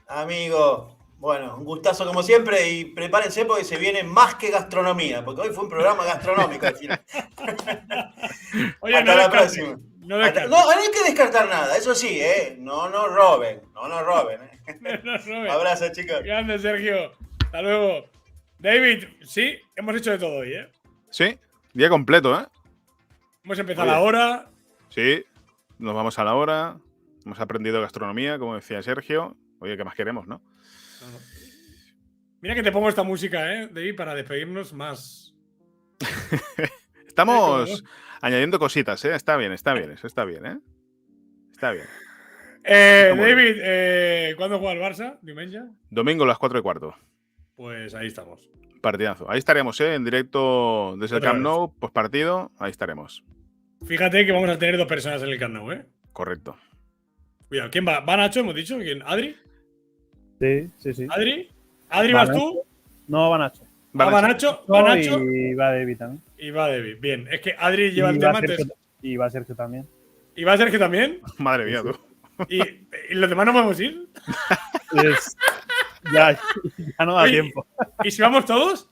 Amigo, bueno, un gustazo como siempre y prepárense porque se viene más que gastronomía, porque hoy fue un programa gastronómico al final. Oye, hasta la próxima. No hay que descartar nada, eso sí, no nos roben. Abrazo, chicos. Grande, Sergio. Hasta luego. David, sí, hemos hecho de todo hoy, Sí, día completo, Hemos empezado a la hora. Sí, nos vamos a la hora. Hemos aprendido gastronomía, como decía Sergio. Oye, ¿qué más queremos, no? Mira que te pongo esta música, David, para despedirnos más. Estamos añadiendo cositas, Está bien, eso está bien, Está bien. David, ¿cuándo juega el Barça? ¿Diumenge? Domingo a las 4:15. Pues ahí estamos. Partidazo. Ahí estaremos, en directo desde el Camp Nou, postpartido. Ahí estaremos. Fíjate que vamos a tener 2 personas en el Camp Nou, Correcto. Cuidado, ¿quién va? ¿Va Nacho, hemos dicho? ¿Quién? ¿Adri? Sí. ¿Adri? ¿Adri vas tú? No, va Nacho. Va Nacho. Y va David también. Y va David. Bien, es que Adri lleva el tema antes. Y va Sergio también. ¿Y va Sergio también? Madre mía, tú. ¿Y los demás no podemos ir? Pues, ya no da tiempo. ¿Y si vamos todos?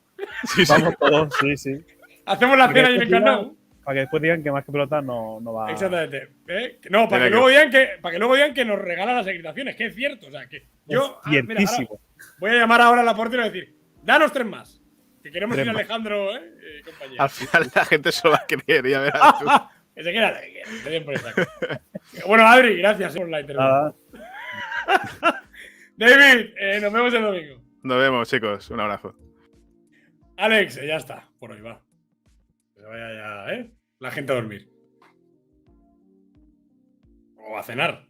Sí. Vamos todos, sí. Hacemos la cena y en el Camp Nou. Para que después digan que Más que Pelota no va. Exactamente. No, para que luego digan que nos regalan las acreditaciones, que es cierto. O sea, que yo. Mira, voy a llamar ahora a la portera y decir: danos 3 más. Que queremos ir a Alejandro, y compañía. Al final la gente se lo va a querer, ya verás tú. Que se quiera, que den por esa. Bueno, Adri, gracias por la intervención. David, nos vemos el domingo. Nos vemos, chicos. Un abrazo. Alex, ya está. Por hoy va. Que se vaya ya, la gente a dormir. O a cenar.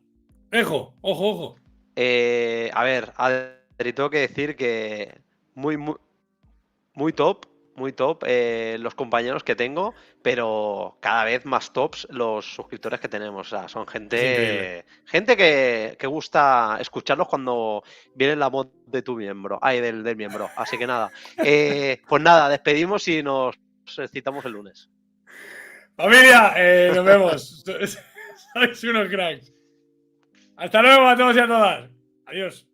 Ojo. A ver, Adri, tengo que decir que muy top los compañeros que tengo, pero cada vez más tops los suscriptores que tenemos. O sea, son gente que gusta escucharlos cuando viene la voz de tu miembro, del miembro. Así que nada, pues nada, despedimos y nos citamos el lunes. Familia, nos vemos. Sois unos cracks. Hasta luego a todos y a todas. Adiós.